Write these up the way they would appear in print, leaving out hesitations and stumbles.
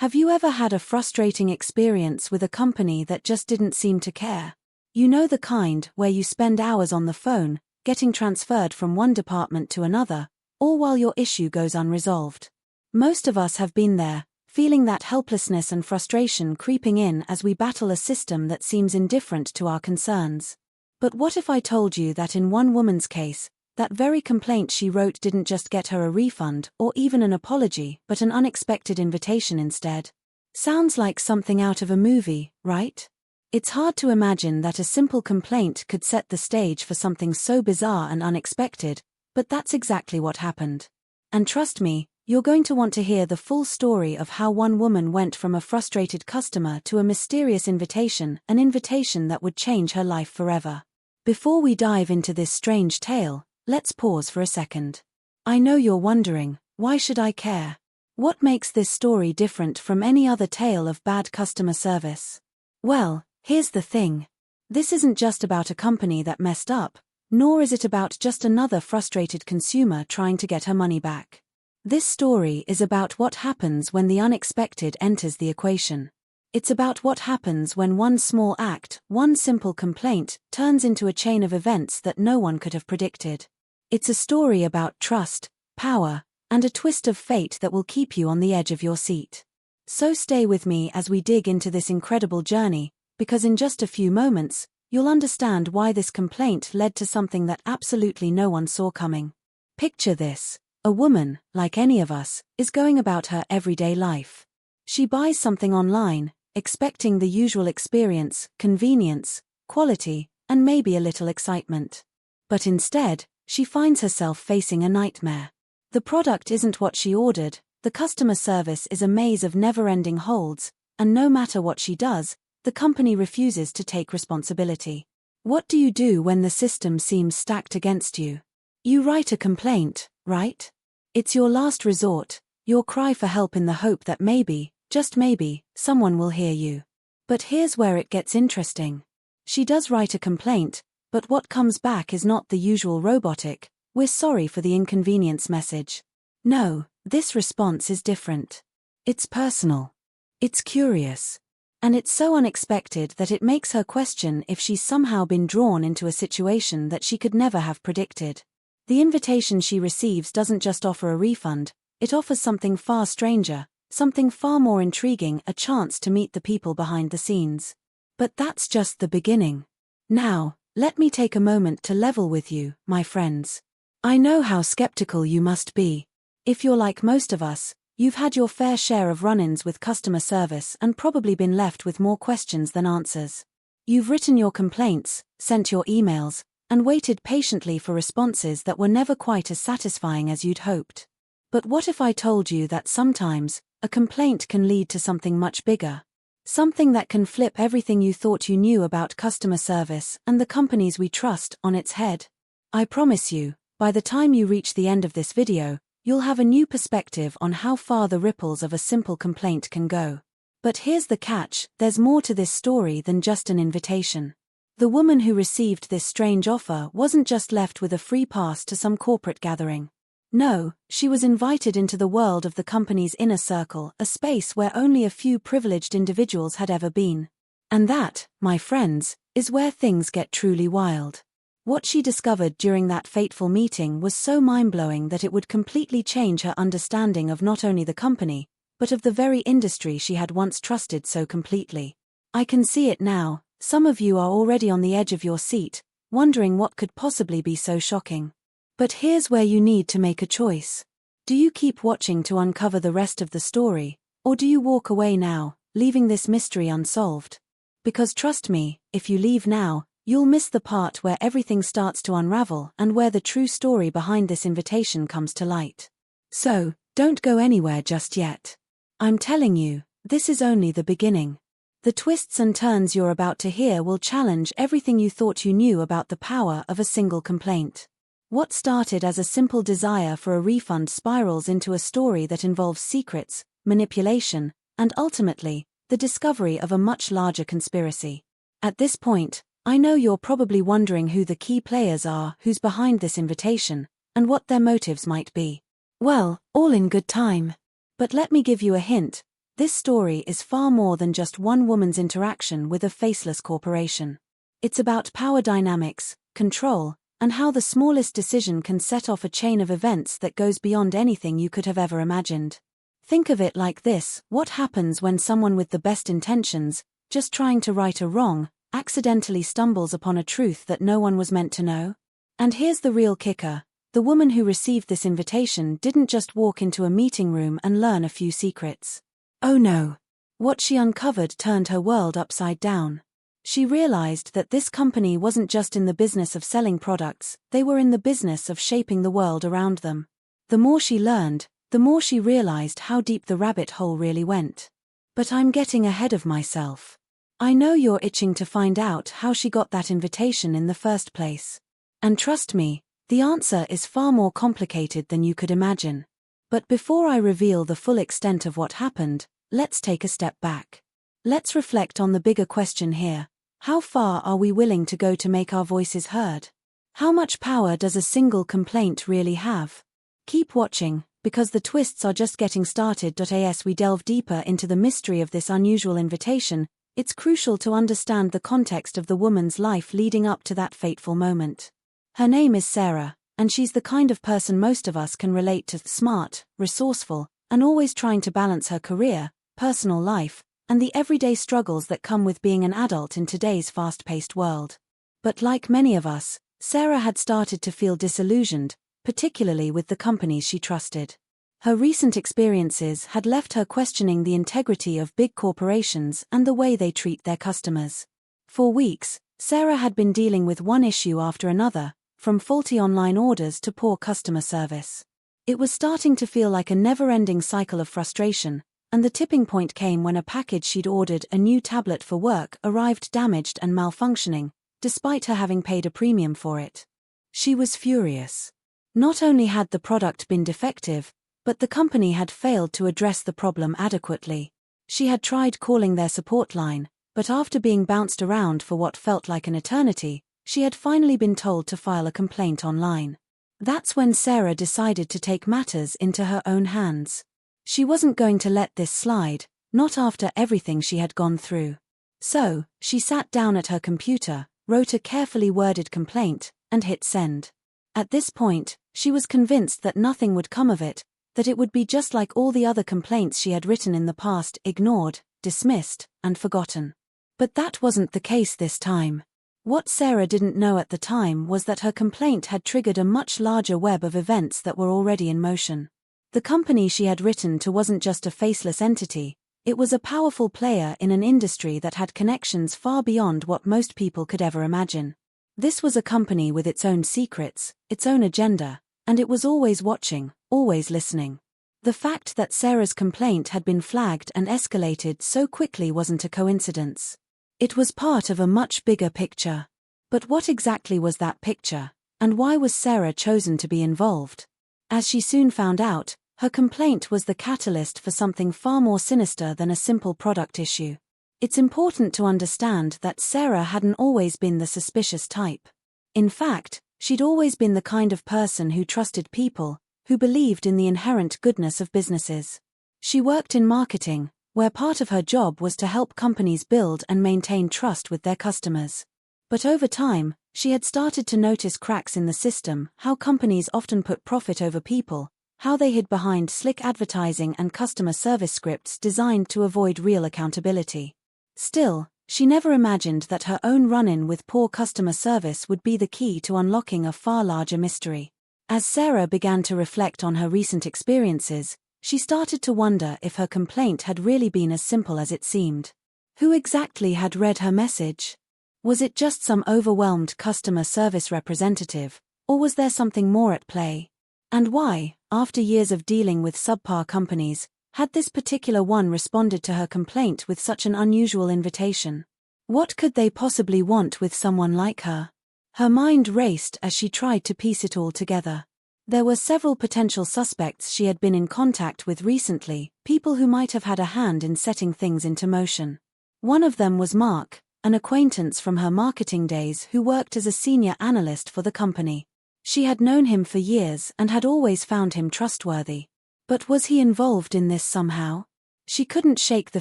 Have you ever had a frustrating experience with a company that just didn't seem to care? You know the kind where you spend hours on the phone, getting transferred from one department to another, all while your issue goes unresolved. Most of us have been there, feeling that helplessness and frustration creeping in as we battle a system that seems indifferent to our concerns. But what if I told you that in one woman's case, that very complaint she wrote didn't just get her a refund or even an apology, but an unexpected invitation instead? Sounds like something out of a movie, right? It's hard to imagine that a simple complaint could set the stage for something so bizarre and unexpected, but that's exactly what happened. And trust me, you're going to want to hear the full story of how one woman went from a frustrated customer to a mysterious invitation, an invitation that would change her life forever. Before we dive into this strange tale, let's pause for a second. I know you're wondering, why should I care? What makes this story different from any other tale of bad customer service? Well, here's the thing. This isn't just about a company that messed up, nor is it about just another frustrated consumer trying to get her money back. This story is about what happens when the unexpected enters the equation. It's about what happens when one small act, one simple complaint, turns into a chain of events that no one could have predicted. It's a story about trust, power, and a twist of fate that will keep you on the edge of your seat. So stay with me as we dig into this incredible journey, because in just a few moments, you'll understand why this complaint led to something that absolutely no one saw coming. Picture this. A woman, like any of us, is going about her everyday life. She buys something online, expecting the usual experience, convenience, quality, and maybe a little excitement. But instead, she finds herself facing a nightmare. The product isn't what she ordered, the customer service is a maze of never-ending holds, and no matter what she does, the company refuses to take responsibility. What do you do when the system seems stacked against you? You write a complaint, right? It's your last resort, your cry for help in the hope that maybe, just maybe, someone will hear you. But here's where it gets interesting. She does write a complaint, but what comes back is not the usual robotic, "We're sorry for the inconvenience" message. No, this response is different. It's personal. It's curious. And it's so unexpected that it makes her question if she's somehow been drawn into a situation that she could never have predicted. The invitation she receives doesn't just offer a refund, it offers something far stranger, something far more intriguing, a chance to meet the people behind the scenes. But that's just the beginning. Now, let me take a moment to level with you, my friends. I know how skeptical you must be. If you're like most of us, you've had your fair share of run-ins with customer service and probably been left with more questions than answers. You've written your complaints, sent your emails, and waited patiently for responses that were never quite as satisfying as you'd hoped. But what if I told you that sometimes, a complaint can lead to something much bigger? Something that can flip everything you thought you knew about customer service and the companies we trust on its head? I promise you, by the time you reach the end of this video, you'll have a new perspective on how far the ripples of a simple complaint can go. But here's the catch, there's more to this story than just an invitation. The woman who received this strange offer wasn't just left with a free pass to some corporate gathering. No, she was invited into the world of the company's inner circle, a space where only a few privileged individuals had ever been. And that, my friends, is where things get truly wild. What she discovered during that fateful meeting was so mind-blowing that it would completely change her understanding of not only the company, but of the very industry she had once trusted so completely. I can see it now, some of you are already on the edge of your seat, wondering what could possibly be so shocking. But here's where you need to make a choice. Do you keep watching to uncover the rest of the story, or do you walk away now, leaving this mystery unsolved? Because trust me, if you leave now, you'll miss the part where everything starts to unravel and where the true story behind this invitation comes to light. So, don't go anywhere just yet. I'm telling you, this is only the beginning. The twists and turns you're about to hear will challenge everything you thought you knew about the power of a single complaint. What started as a simple desire for a refund spirals into a story that involves secrets, manipulation, and ultimately, the discovery of a much larger conspiracy. At this point, I know you're probably wondering who the key players are, who's behind this invitation, and what their motives might be. Well, all in good time. But let me give you a hint, This story is far more than just one woman's interaction with a faceless corporation. It's about power dynamics, control, and how the smallest decision can set off a chain of events that goes beyond anything you could have ever imagined. Think of it like this: what happens when someone with the best intentions, just trying to right a wrong, accidentally stumbles upon a truth that no one was meant to know? And here's the real kicker: the woman who received this invitation didn't just walk into a meeting room and learn a few secrets. Oh no! What she uncovered turned her world upside down. She realized that this company wasn't just in the business of selling products, they were in the business of shaping the world around them. The more she learned, the more she realized how deep the rabbit hole really went. But I'm getting ahead of myself. I know you're itching to find out how she got that invitation in the first place. And trust me, the answer is far more complicated than you could imagine. But before I reveal the full extent of what happened, let's take a step back. Let's reflect on the bigger question here: how far are we willing to go to make our voices heard? How much power does a single complaint really have? Keep watching, because the twists are just getting started. As we delve deeper into the mystery of this unusual invitation, it's crucial to understand the context of the woman's life leading up to that fateful moment. Her name is Sarah, and she's the kind of person most of us can relate to: smart, resourceful, and always trying to balance her career, personal life, and the everyday struggles that come with being an adult in today's fast-paced world. But like many of us, Sarah had started to feel disillusioned, particularly with the companies she trusted. Her recent experiences had left her questioning the integrity of big corporations and the way they treat their customers. For weeks, Sarah had been dealing with one issue after another, from faulty online orders to poor customer service. It was starting to feel like a never-ending cycle of frustration, and the tipping point came when a package she'd ordered, a new tablet for work, arrived damaged and malfunctioning, despite her having paid a premium for it. She was furious. Not only had the product been defective, but the company had failed to address the problem adequately. She had tried calling their support line, but after being bounced around for what felt like an eternity, she had finally been told to file a complaint online. That's when Sarah decided to take matters into her own hands. She wasn't going to let this slide, not after everything she had gone through. So, she sat down at her computer, wrote a carefully worded complaint, and hit send. At this point, she was convinced that nothing would come of it, that it would be just like all the other complaints she had written in the past: ignored, dismissed, and forgotten. But that wasn't the case this time. What Sarah didn't know at the time was that her complaint had triggered a much larger web of events that were already in motion. The company she had written to wasn't just a faceless entity, it was a powerful player in an industry that had connections far beyond what most people could ever imagine. This was a company with its own secrets, its own agenda, and it was always watching, always listening. The fact that Sarah's complaint had been flagged and escalated so quickly wasn't a coincidence. It was part of a much bigger picture. But what exactly was that picture, and why was Sarah chosen to be involved? As she soon found out, her complaint was the catalyst for something far more sinister than a simple product issue. It's important to understand that Sarah hadn't always been the suspicious type. In fact, she'd always been the kind of person who trusted people, who believed in the inherent goodness of businesses. She worked in marketing, where part of her job was to help companies build and maintain trust with their customers. But over time, she had started to notice cracks in the system: how companies often put profit over people, how they hid behind slick advertising and customer service scripts designed to avoid real accountability. Still, she never imagined that her own run-in with poor customer service would be the key to unlocking a far larger mystery. As Sarah began to reflect on her recent experiences, she started to wonder if her complaint had really been as simple as it seemed. Who exactly had read her message? Was it just some overwhelmed customer service representative, or was there something more at play? And why, after years of dealing with subpar companies, had this particular one responded to her complaint with such an unusual invitation? What could they possibly want with someone like her? Her mind raced as she tried to piece it all together. There were several potential suspects she had been in contact with recently, people who might have had a hand in setting things into motion. One of them was Mark, an acquaintance from her marketing days who worked as a senior analyst for the company. She had known him for years and had always found him trustworthy. But was he involved in this somehow? She couldn't shake the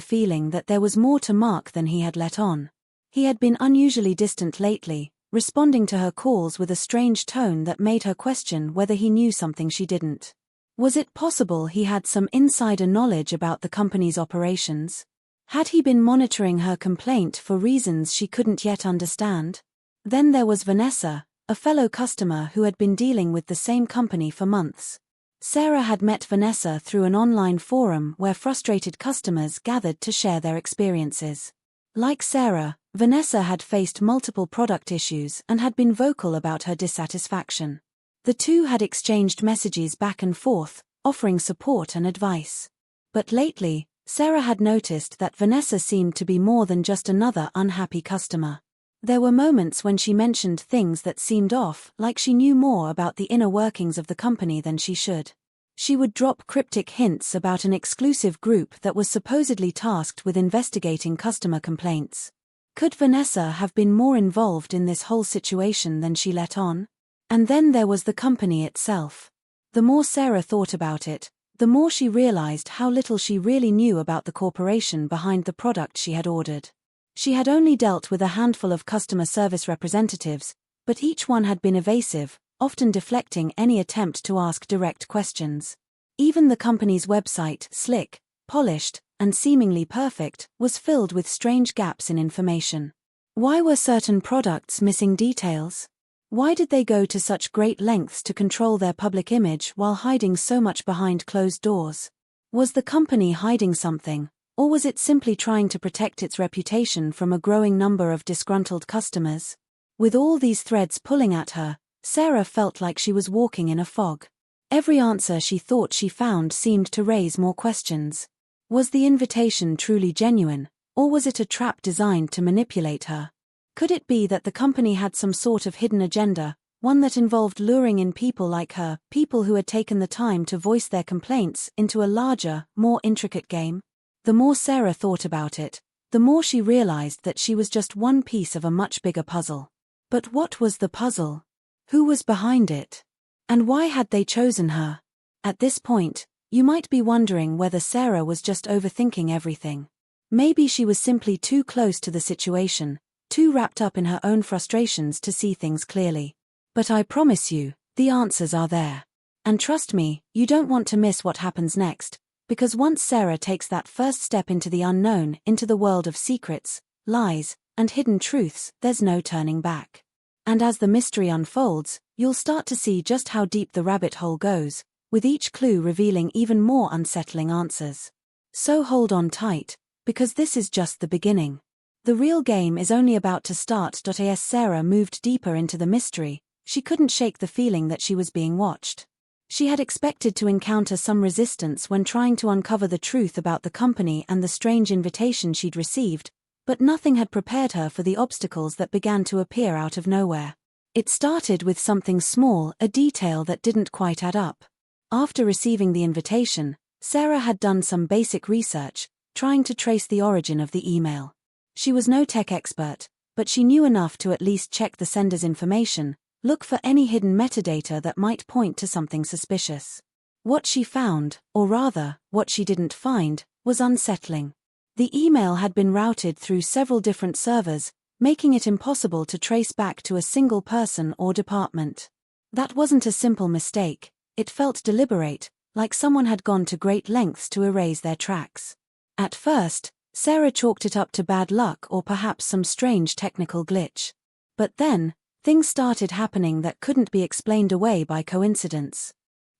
feeling that there was more to Mark than he had let on. He had been unusually distant lately, responding to her calls with a strange tone that made her question whether he knew something she didn't. Was it possible he had some insider knowledge about the company's operations? Had he been monitoring her complaint for reasons she couldn't yet understand? Then there was Vanessa, a fellow customer who had been dealing with the same company for months. Sarah had met Vanessa through an online forum where frustrated customers gathered to share their experiences. Like Sarah, Vanessa had faced multiple product issues and had been vocal about her dissatisfaction. The two had exchanged messages back and forth, offering support and advice. But lately, Sarah had noticed that Vanessa seemed to be more than just another unhappy customer. There were moments when she mentioned things that seemed off, like she knew more about the inner workings of the company than she should. She would drop cryptic hints about an exclusive group that was supposedly tasked with investigating customer complaints. Could Vanessa have been more involved in this whole situation than she let on? And then there was the company itself. The more Sarah thought about it, the more she realized how little she really knew about the corporation behind the product she had ordered. She had only dealt with a handful of customer service representatives, but each one had been evasive, often deflecting any attempt to ask direct questions. Even the company's website, slick, polished, and seemingly perfect, was filled with strange gaps in information. Why were certain products missing details? Why did they go to such great lengths to control their public image while hiding so much behind closed doors? Was the company hiding something? Or was it simply trying to protect its reputation from a growing number of disgruntled customers? With all these threads pulling at her, Sarah felt like she was walking in a fog. Every answer she thought she found seemed to raise more questions. Was the invitation truly genuine, or was it a trap designed to manipulate her? Could it be that the company had some sort of hidden agenda, one that involved luring in people like her, people who had taken the time to voice their complaints, into a larger, more intricate game? The more Sarah thought about it, the more she realized that she was just one piece of a much bigger puzzle. But what was the puzzle? Who was behind it? And why had they chosen her? At this point, you might be wondering whether Sarah was just overthinking everything. Maybe she was simply too close to the situation, too wrapped up in her own frustrations to see things clearly. But I promise you, the answers are there. And trust me, you don't want to miss what happens next. Because once Sarah takes that first step into the unknown, into the world of secrets, lies, and hidden truths, there's no turning back. And as the mystery unfolds, you'll start to see just how deep the rabbit hole goes, with each clue revealing even more unsettling answers. So hold on tight, because this is just the beginning. The real game is only about to start. As Sarah moved deeper into the mystery, she couldn't shake the feeling that she was being watched. She had expected to encounter some resistance when trying to uncover the truth about the company and the strange invitation she'd received, but nothing had prepared her for the obstacles that began to appear out of nowhere. It started with something small, a detail that didn't quite add up. After receiving the invitation, Sarah had done some basic research, trying to trace the origin of the email. She was no tech expert, but she knew enough to at least check the sender's information, look for any hidden metadata that might point to something suspicious. What she found, or rather, what she didn't find, was unsettling. The email had been routed through several different servers, making it impossible to trace back to a single person or department. That wasn't a simple mistake, it felt deliberate, like someone had gone to great lengths to erase their tracks. At first, Sarah chalked it up to bad luck or perhaps some strange technical glitch. But then, things started happening that couldn't be explained away by coincidence.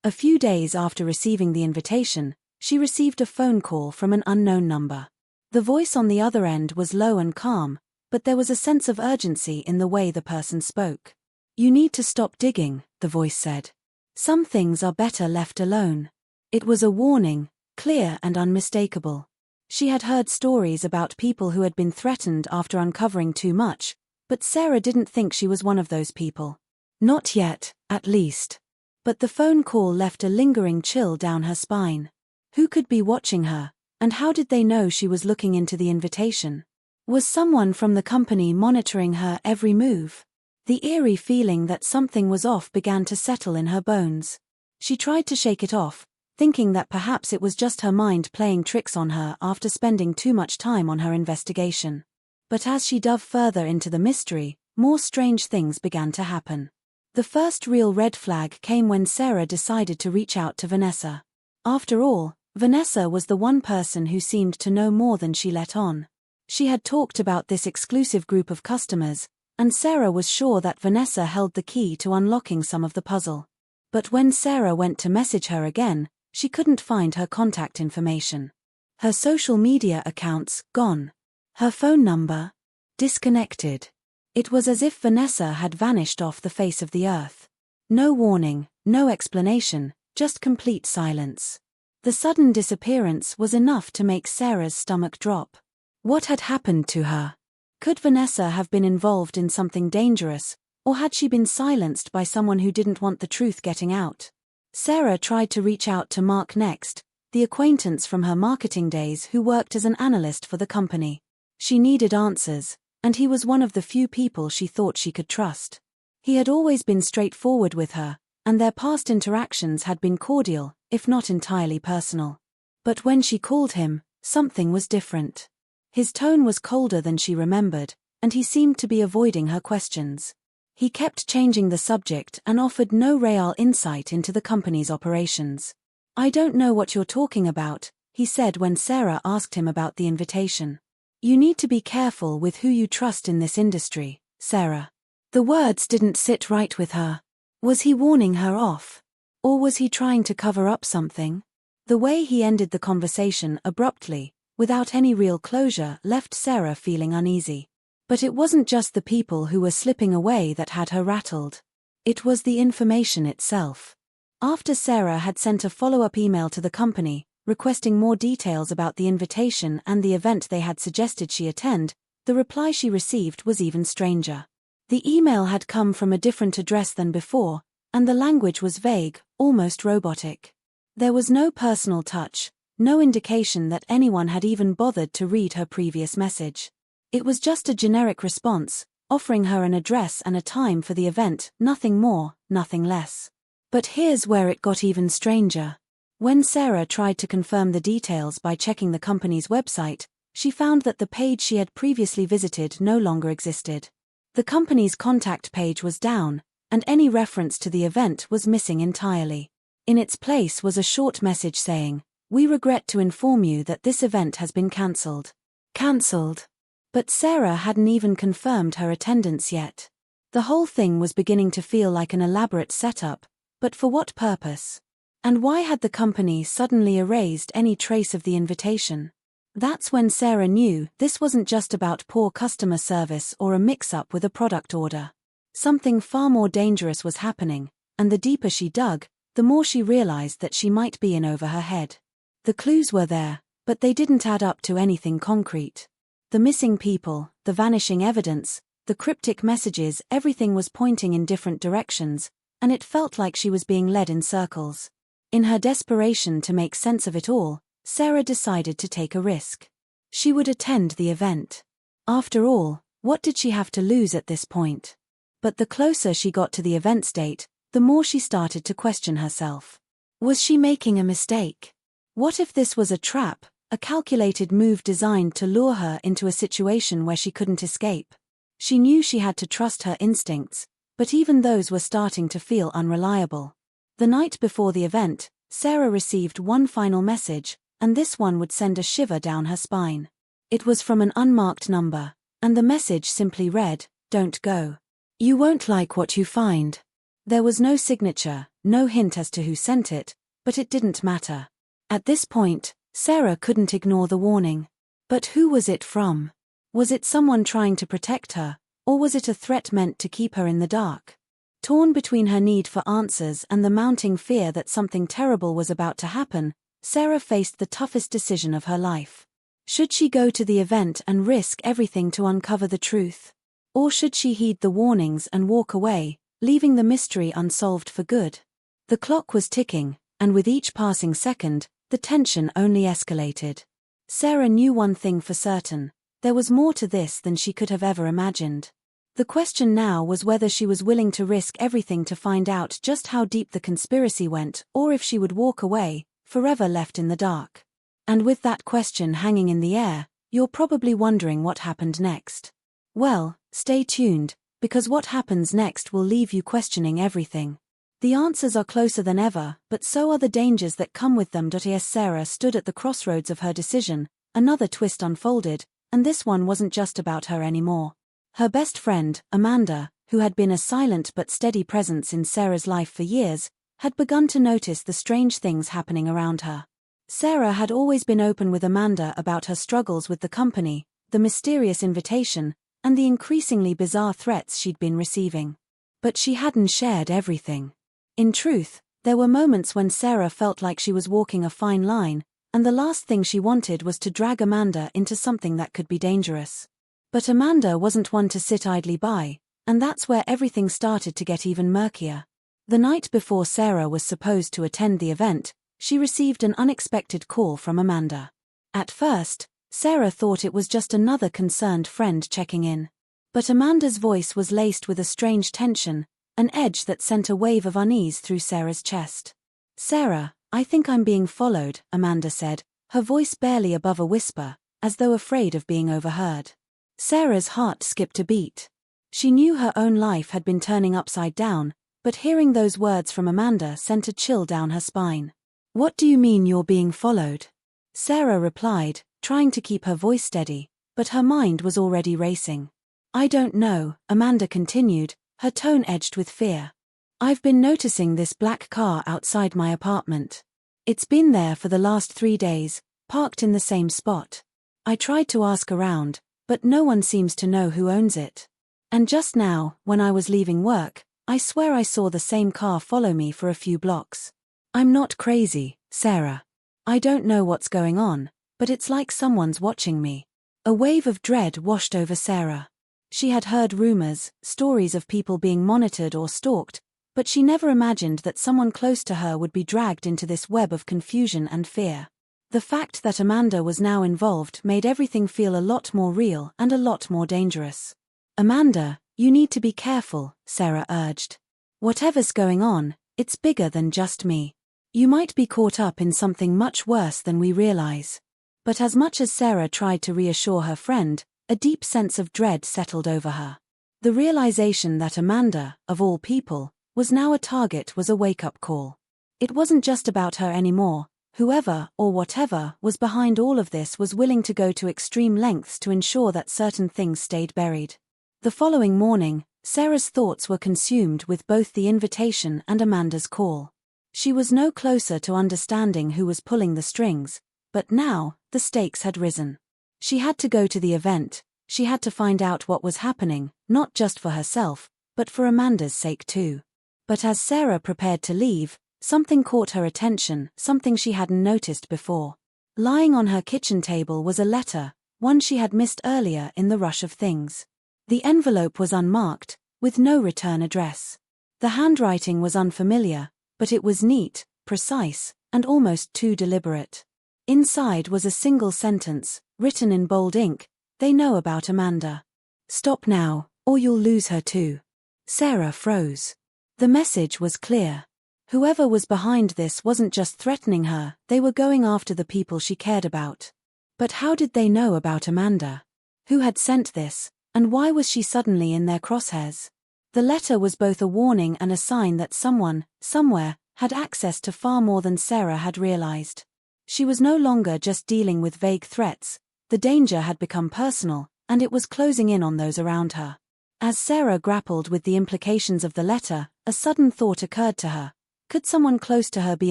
A few days after receiving the invitation, she received a phone call from an unknown number. The voice on the other end was low and calm, but there was a sense of urgency in the way the person spoke. "You need to stop digging," the voice said. "Some things are better left alone." It was a warning, clear and unmistakable. She had heard stories about people who had been threatened after uncovering too much, but Sarah didn't think she was one of those people. Not yet, at least. But the phone call left a lingering chill down her spine. Who could be watching her, and how did they know she was looking into the invitation? Was someone from the company monitoring her every move? The eerie feeling that something was off began to settle in her bones. She tried to shake it off, thinking that perhaps it was just her mind playing tricks on her after spending too much time on her investigation. But as she dove further into the mystery, more strange things began to happen. The first real red flag came when Sarah decided to reach out to Vanessa. After all, Vanessa was the one person who seemed to know more than she let on. She had talked about this exclusive group of customers, and Sarah was sure that Vanessa held the key to unlocking some of the puzzle. But when Sarah went to message her again, she couldn't find her contact information. Her social media accounts gone. Her phone number disconnected. It was as if Vanessa had vanished off the face of the earth. No warning, no explanation, just complete silence. The sudden disappearance was enough to make Sarah's stomach drop. What had happened to her? Could Vanessa have been involved in something dangerous, or had she been silenced by someone who didn't want the truth getting out? Sarah tried to reach out to Mark next, the acquaintance from her marketing days who worked as an analyst for the company. She needed answers, and he was one of the few people she thought she could trust. He had always been straightforward with her, and their past interactions had been cordial, if not entirely personal. But when she called him, something was different. His tone was colder than she remembered, and he seemed to be avoiding her questions. He kept changing the subject and offered no real insight into the company's operations. "I don't know what you're talking about," he said when Sarah asked him about the invitation. "You need to be careful with who you trust in this industry, Sarah." The words didn't sit right with her. Was he warning her off? Or was he trying to cover up something? The way he ended the conversation abruptly, without any real closure, left Sarah feeling uneasy. But it wasn't just the people who were slipping away that had her rattled. It was the information itself. After Sarah had sent a follow-up email to the company, requesting more details about the invitation and the event they had suggested she attend, the reply she received was even stranger. The email had come from a different address than before, and the language was vague, almost robotic. There was no personal touch, no indication that anyone had even bothered to read her previous message. It was just a generic response, offering her an address and a time for the event, nothing more, nothing less. But here's where it got even stranger. When Sarah tried to confirm the details by checking the company's website, she found that the page she had previously visited no longer existed. The company's contact page was down, and any reference to the event was missing entirely. In its place was a short message saying, "We regret to inform you that this event has been cancelled." Cancelled? But Sarah hadn't even confirmed her attendance yet. The whole thing was beginning to feel like an elaborate setup, but for what purpose? And why had the company suddenly erased any trace of the invitation? That's when Sarah knew this wasn't just about poor customer service or a mix-up with a product order. Something far more dangerous was happening, and the deeper she dug, the more she realized that she might be in over her head. The clues were there, but they didn't add up to anything concrete. The missing people, the vanishing evidence, the cryptic messages, everything was pointing in different directions, and it felt like she was being led in circles. In her desperation to make sense of it all, Sarah decided to take a risk. She would attend the event. After all, what did she have to lose at this point? But the closer she got to the event's date, the more she started to question herself. Was she making a mistake? What if this was a trap? A calculated move designed to lure her into a situation where she couldn't escape. She knew she had to trust her instincts, but even those were starting to feel unreliable. The night before the event, Sarah received one final message, and this one would send a shiver down her spine. It was from an unmarked number, and the message simply read, "Don't go. You won't like what you find." There was no signature, no hint as to who sent it, but it didn't matter. At this point, Sarah couldn't ignore the warning. But who was it from? Was it someone trying to protect her, or was it a threat meant to keep her in the dark? Torn between her need for answers and the mounting fear that something terrible was about to happen, Sarah faced the toughest decision of her life. Should she go to the event and risk everything to uncover the truth? Or should she heed the warnings and walk away, leaving the mystery unsolved for good? The clock was ticking, and with each passing second, the tension only escalated. Sarah knew one thing for certain: there was more to this than she could have ever imagined. The question now was whether she was willing to risk everything to find out just how deep the conspiracy went, or if she would walk away, forever left in the dark. And with that question hanging in the air, you're probably wondering what happened next. Well, stay tuned, because what happens next will leave you questioning everything. The answers are closer than ever, but so are the dangers that come with them. As Sarah stood at the crossroads of her decision, another twist unfolded, and this one wasn't just about her anymore. Her best friend, Amanda, who had been a silent but steady presence in Sarah's life for years, had begun to notice the strange things happening around her. Sarah had always been open with Amanda about her struggles with the company, the mysterious invitation, and the increasingly bizarre threats she'd been receiving. But she hadn't shared everything. In truth, there were moments when Sarah felt like she was walking a fine line, and the last thing she wanted was to drag Amanda into something that could be dangerous. But Amanda wasn't one to sit idly by, and that's where everything started to get even murkier. The night before Sarah was supposed to attend the event, she received an unexpected call from Amanda. At first, Sarah thought it was just another concerned friend checking in. But Amanda's voice was laced with a strange tension, an edge that sent a wave of unease through Sarah's chest. "Sarah, I think I'm being followed," Amanda said, her voice barely above a whisper, as though afraid of being overheard. Sarah's heart skipped a beat. She knew her own life had been turning upside down, but hearing those words from Amanda sent a chill down her spine. "What do you mean you're being followed?" Sarah replied, trying to keep her voice steady, but her mind was already racing. "I don't know," Amanda continued, her tone edged with fear. "I've been noticing this black car outside my apartment. It's been there for the last 3 days, parked in the same spot. I tried to ask around, but no one seems to know who owns it. And just now, when I was leaving work, I swear I saw the same car follow me for a few blocks. I'm not crazy, Sarah. I don't know what's going on, but it's like someone's watching me." A wave of dread washed over Sarah. She had heard rumors, stories of people being monitored or stalked, but she never imagined that someone close to her would be dragged into this web of confusion and fear. The fact that Amanda was now involved made everything feel a lot more real and a lot more dangerous. "Amanda, you need to be careful," Sarah urged. "Whatever's going on, it's bigger than just me. You might be caught up in something much worse than we realize." But as much as Sarah tried to reassure her friend, a deep sense of dread settled over her. The realization that Amanda, of all people, was now a target was a wake-up call. It wasn't just about her anymore. Whoever, or whatever, was behind all of this was willing to go to extreme lengths to ensure that certain things stayed buried. The following morning, Sarah's thoughts were consumed with both the invitation and Amanda's call. She was no closer to understanding who was pulling the strings, but now, the stakes had risen. She had to go to the event, she had to find out what was happening, not just for herself, but for Amanda's sake too. But as Sarah prepared to leave, something caught her attention, something she hadn't noticed before. Lying on her kitchen table was a letter, one she had missed earlier in the rush of things. The envelope was unmarked, with no return address. The handwriting was unfamiliar, but it was neat, precise, and almost too deliberate. Inside was a single sentence, written in bold ink: "They know about Amanda. Stop now, or you'll lose her too." Sarah froze. The message was clear. Whoever was behind this wasn't just threatening her, they were going after the people she cared about. But how did they know about Amanda? Who had sent this, and why was she suddenly in their crosshairs? The letter was both a warning and a sign that someone, somewhere, had access to far more than Sarah had realized. She was no longer just dealing with vague threats, the danger had become personal, and it was closing in on those around her. As Sarah grappled with the implications of the letter, a sudden thought occurred to her. Could someone close to her be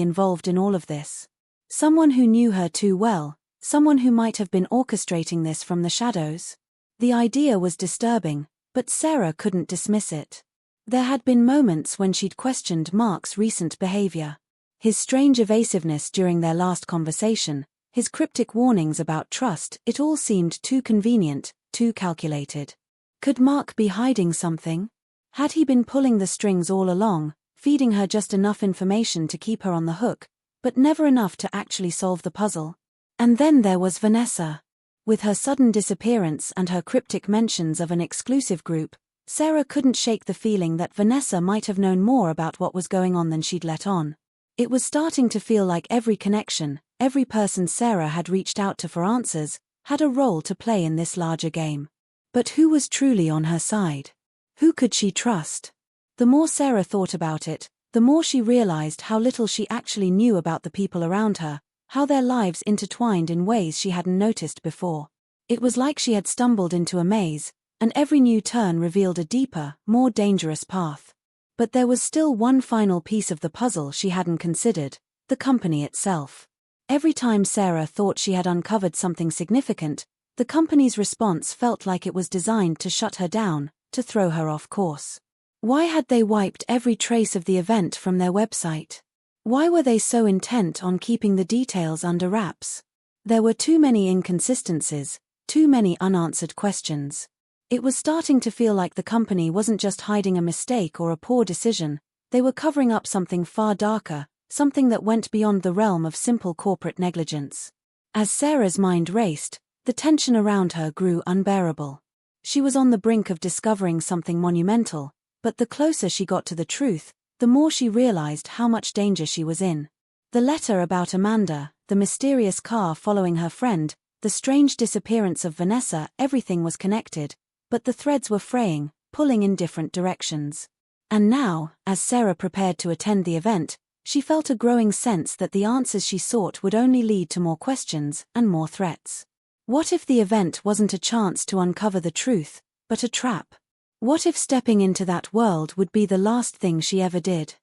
involved in all of this? Someone who knew her too well, someone who might have been orchestrating this from the shadows? The idea was disturbing, but Sarah couldn't dismiss it. There had been moments when she'd questioned Mark's recent behavior. His strange evasiveness during their last conversation, his cryptic warnings about trust, it all seemed too convenient, too calculated. Could Mark be hiding something? Had he been pulling the strings all along, feeding her just enough information to keep her on the hook, but never enough to actually solve the puzzle? And then there was Vanessa. With her sudden disappearance and her cryptic mentions of an exclusive group, Sarah couldn't shake the feeling that Vanessa might have known more about what was going on than she'd let on. It was starting to feel like every connection, every person Sarah had reached out to for answers, had a role to play in this larger game. But who was truly on her side? Who could she trust? The more Sarah thought about it, the more she realized how little she actually knew about the people around her, how their lives intertwined in ways she hadn't noticed before. It was like she had stumbled into a maze, and every new turn revealed a deeper, more dangerous path. But there was still one final piece of the puzzle she hadn't considered: the company itself. Every time Sarah thought she had uncovered something significant, the company's response felt like it was designed to shut her down, to throw her off course. Why had they wiped every trace of the event from their website? Why were they so intent on keeping the details under wraps? There were too many inconsistencies, too many unanswered questions. It was starting to feel like the company wasn't just hiding a mistake or a poor decision, they were covering up something far darker, something that went beyond the realm of simple corporate negligence. As Sarah's mind raced, the tension around her grew unbearable. She was on the brink of discovering something monumental, but the closer she got to the truth, the more she realized how much danger she was in. The letter about Amanda, the mysterious car following her friend, the strange disappearance of Vanessa, everything was connected, but the threads were fraying, pulling in different directions. And now, as Sarah prepared to attend the event, she felt a growing sense that the answers she sought would only lead to more questions and more threats. What if the event wasn't a chance to uncover the truth, but a trap? What if stepping into that world would be the last thing she ever did?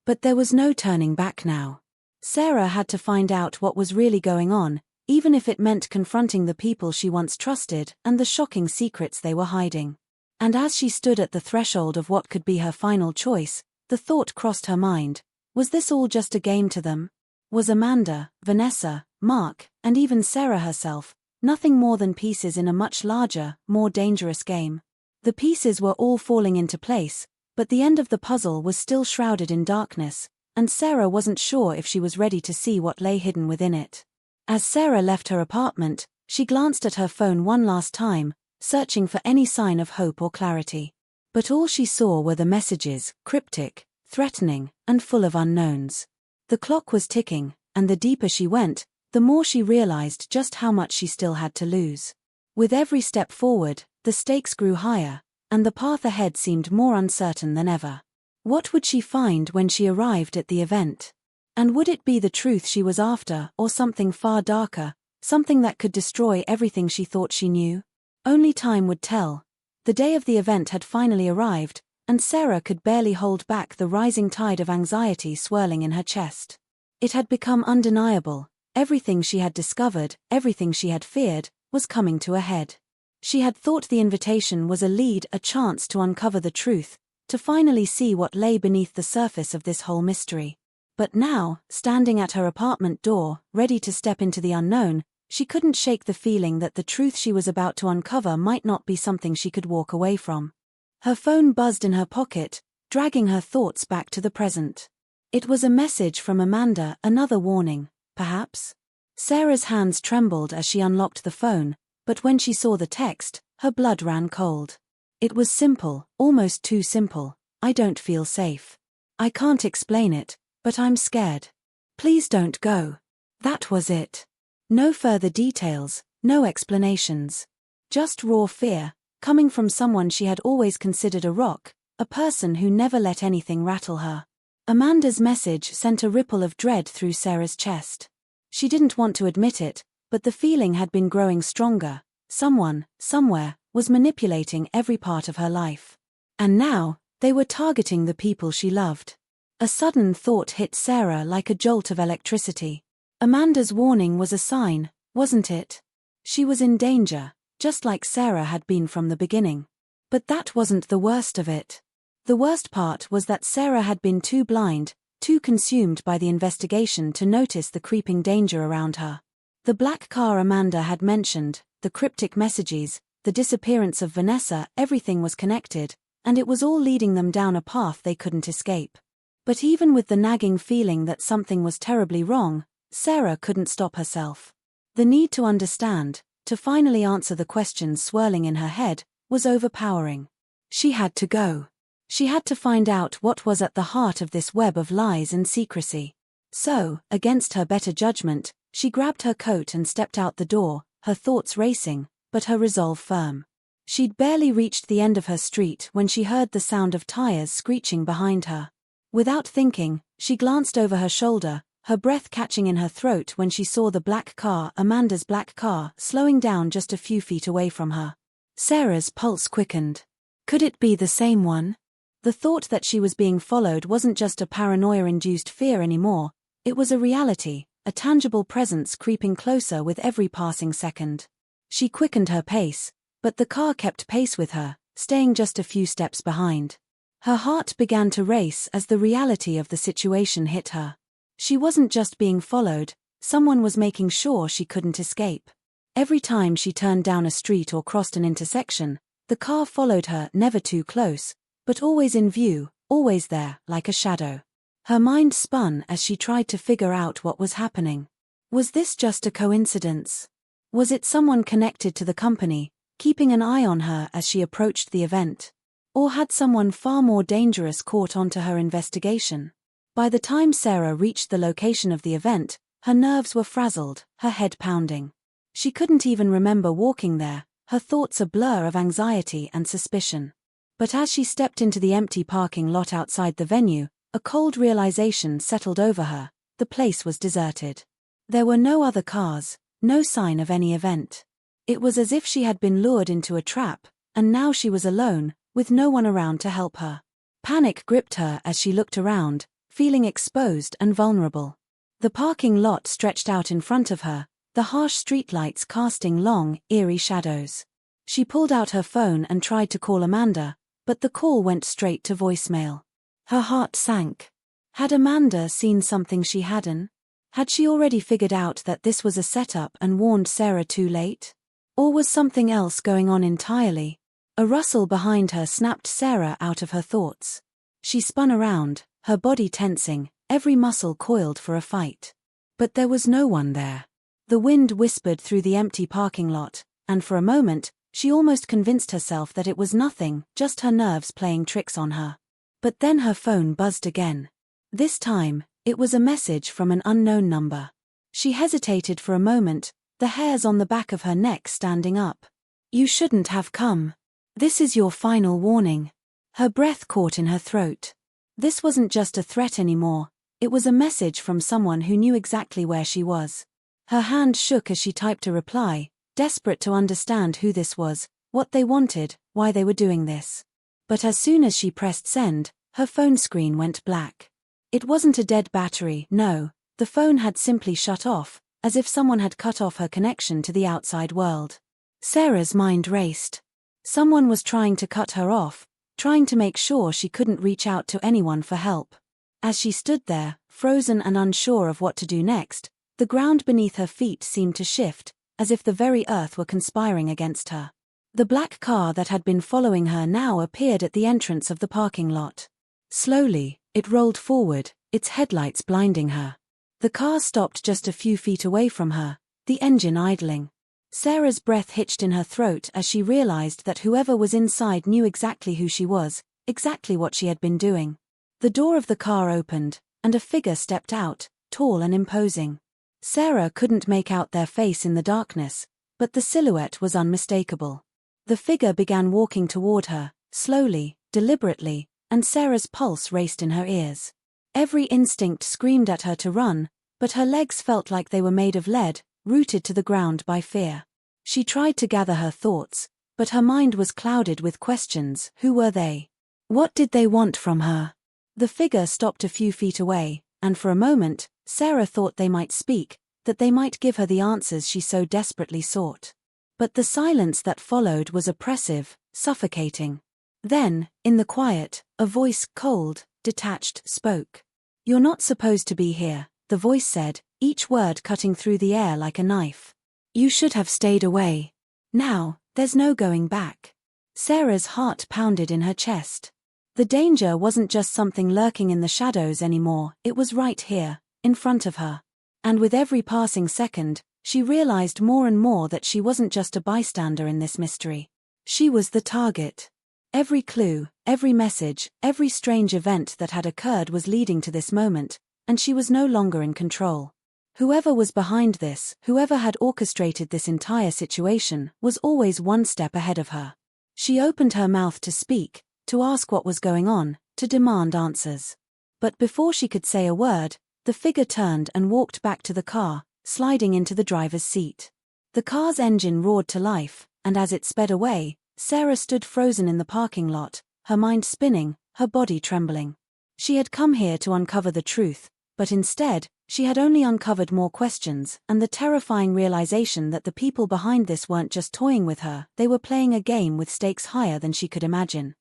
But there was no turning back now. Sarah had to find out what was really going on, even if it meant confronting the people she once trusted and the shocking secrets they were hiding. And as she stood at the threshold of what could be her final choice, the thought crossed her mind: was this all just a game to them? Was Amanda, Vanessa, Mark, and even Sarah herself nothing more than pieces in a much larger, more dangerous game? The pieces were all falling into place, but the end of the puzzle was still shrouded in darkness, and Sarah wasn't sure if she was ready to see what lay hidden within it. As Sarah left her apartment, she glanced at her phone one last time, searching for any sign of hope or clarity. But all she saw were the messages, cryptic, threatening, and full of unknowns. The clock was ticking, and the deeper she went, the more she realized just how much she still had to lose. With every step forward, the stakes grew higher, and the path ahead seemed more uncertain than ever. What would she find when she arrived at the event? And would it be the truth she was after, or something far darker, something that could destroy everything she thought she knew? Only time would tell. The day of the event had finally arrived, and Sarah could barely hold back the rising tide of anxiety swirling in her chest. It had become undeniable: everything she had discovered, everything she had feared, was coming to a head. She had thought the invitation was a lead, a chance to uncover the truth, to finally see what lay beneath the surface of this whole mystery. But now, standing at her apartment door, ready to step into the unknown, she couldn't shake the feeling that the truth she was about to uncover might not be something she could walk away from. Her phone buzzed in her pocket, dragging her thoughts back to the present. It was a message from Amanda, another warning, perhaps? Sarah's hands trembled as she unlocked the phone, but when she saw the text, her blood ran cold. It was simple, almost too simple. "I don't feel safe. I can't explain it, but I'm scared. Please don't go." That was it. No further details, no explanations. Just raw fear, coming from someone she had always considered a rock, a person who never let anything rattle her. Amanda's message sent a ripple of dread through Sarah's chest. She didn't want to admit it, but the feeling had been growing stronger. Someone, somewhere, was manipulating every part of her life. And now, they were targeting the people she loved. A sudden thought hit Sarah like a jolt of electricity. Amanda's warning was a sign, wasn't it? She was in danger, just like Sarah had been from the beginning. But that wasn't the worst of it. The worst part was that Sarah had been too blind, too consumed by the investigation to notice the creeping danger around her. The black car Amanda had mentioned, the cryptic messages, the disappearance of Vanessa, everything was connected, and it was all leading them down a path they couldn't escape. But even with the nagging feeling that something was terribly wrong, Sarah couldn't stop herself. The need to understand, to finally answer the questions swirling in her head, was overpowering. She had to go. She had to find out what was at the heart of this web of lies and secrecy. So, against her better judgment, she grabbed her coat and stepped out the door, her thoughts racing, but her resolve firm. She'd barely reached the end of her street when she heard the sound of tires screeching behind her. Without thinking, she glanced over her shoulder, her breath catching in her throat when she saw the black car, Amanda's black car, slowing down just a few feet away from her. Sarah's pulse quickened. Could it be the same one? The thought that she was being followed wasn't just a paranoia-induced fear anymore, it was a reality, a tangible presence creeping closer with every passing second. She quickened her pace, but the car kept pace with her, staying just a few steps behind. Her heart began to race as the reality of the situation hit her. She wasn't just being followed, someone was making sure she couldn't escape. Every time she turned down a street or crossed an intersection, the car followed her, never too close, but always in view, always there, like a shadow. Her mind spun as she tried to figure out what was happening. Was this just a coincidence? Was it someone connected to the company, keeping an eye on her as she approached the event? Or had someone far more dangerous caught onto her investigation? By the time Sarah reached the location of the event, her nerves were frazzled, her head pounding. She couldn't even remember walking there, her thoughts a blur of anxiety and suspicion. But as she stepped into the empty parking lot outside the venue, a cold realization settled over her: the place was deserted. There were no other cars, no sign of any event. It was as if she had been lured into a trap, and now she was alone, with no one around to help her. Panic gripped her as she looked around, feeling exposed and vulnerable. The parking lot stretched out in front of her, the harsh streetlights casting long, eerie shadows. She pulled out her phone and tried to call Amanda, but the call went straight to voicemail. Her heart sank. Had Amanda seen something she hadn't? Had she already figured out that this was a setup and warned Sarah too late? Or was something else going on entirely? A rustle behind her snapped Sarah out of her thoughts. She spun around, her body tensing, every muscle coiled for a fight. But there was no one there. The wind whispered through the empty parking lot, and for a moment, she almost convinced herself that it was nothing, just her nerves playing tricks on her. But then her phone buzzed again. This time, it was a message from an unknown number. She hesitated for a moment, the hairs on the back of her neck standing up. "You shouldn't have come. This is your final warning." Her breath caught in her throat. This wasn't just a threat anymore, it was a message from someone who knew exactly where she was. Her hand shook as she typed a reply, desperate to understand who this was, what they wanted, why they were doing this. But as soon as she pressed send, her phone screen went black. It wasn't a dead battery, no, the phone had simply shut off, as if someone had cut off her connection to the outside world. Sarah's mind raced. Someone was trying to cut her off, trying to make sure she couldn't reach out to anyone for help. As she stood there, frozen and unsure of what to do next, the ground beneath her feet seemed to shift, as if the very earth were conspiring against her. The black car that had been following her now appeared at the entrance of the parking lot. Slowly, it rolled forward, its headlights blinding her. The car stopped just a few feet away from her, the engine idling. Sarah's breath hitched in her throat as she realized that whoever was inside knew exactly who she was, exactly what she had been doing. The door of the car opened, and a figure stepped out, tall and imposing. Sarah couldn't make out their face in the darkness, but the silhouette was unmistakable. The figure began walking toward her, slowly, deliberately, and Sarah's pulse raced in her ears. Every instinct screamed at her to run, but her legs felt like they were made of lead, rooted to the ground by fear. She tried to gather her thoughts, but her mind was clouded with questions. Who were they? What did they want from her? The figure stopped a few feet away, and for a moment, Sarah thought they might speak, that they might give her the answers she so desperately sought. But the silence that followed was oppressive, suffocating. Then, in the quiet, a voice, cold, detached, spoke. "You're not supposed to be here," the voice said, each word cutting through the air like a knife. "You should have stayed away. Now, there's no going back." Sarah's heart pounded in her chest. The danger wasn't just something lurking in the shadows anymore, it was right here, in front of her. And with every passing second, she realized more and more that she wasn't just a bystander in this mystery. She was the target. Every clue, every message, every strange event that had occurred was leading to this moment, and she was no longer in control. Whoever was behind this, whoever had orchestrated this entire situation, was always one step ahead of her. She opened her mouth to speak, to ask what was going on, to demand answers. But before she could say a word, the figure turned and walked back to the car, sliding into the driver's seat. The car's engine roared to life, and as it sped away, Sarah stood frozen in the parking lot, her mind spinning, her body trembling. She had come here to uncover the truth, but instead, she had only uncovered more questions and the terrifying realization that the people behind this weren't just toying with her, they were playing a game with stakes higher than she could imagine.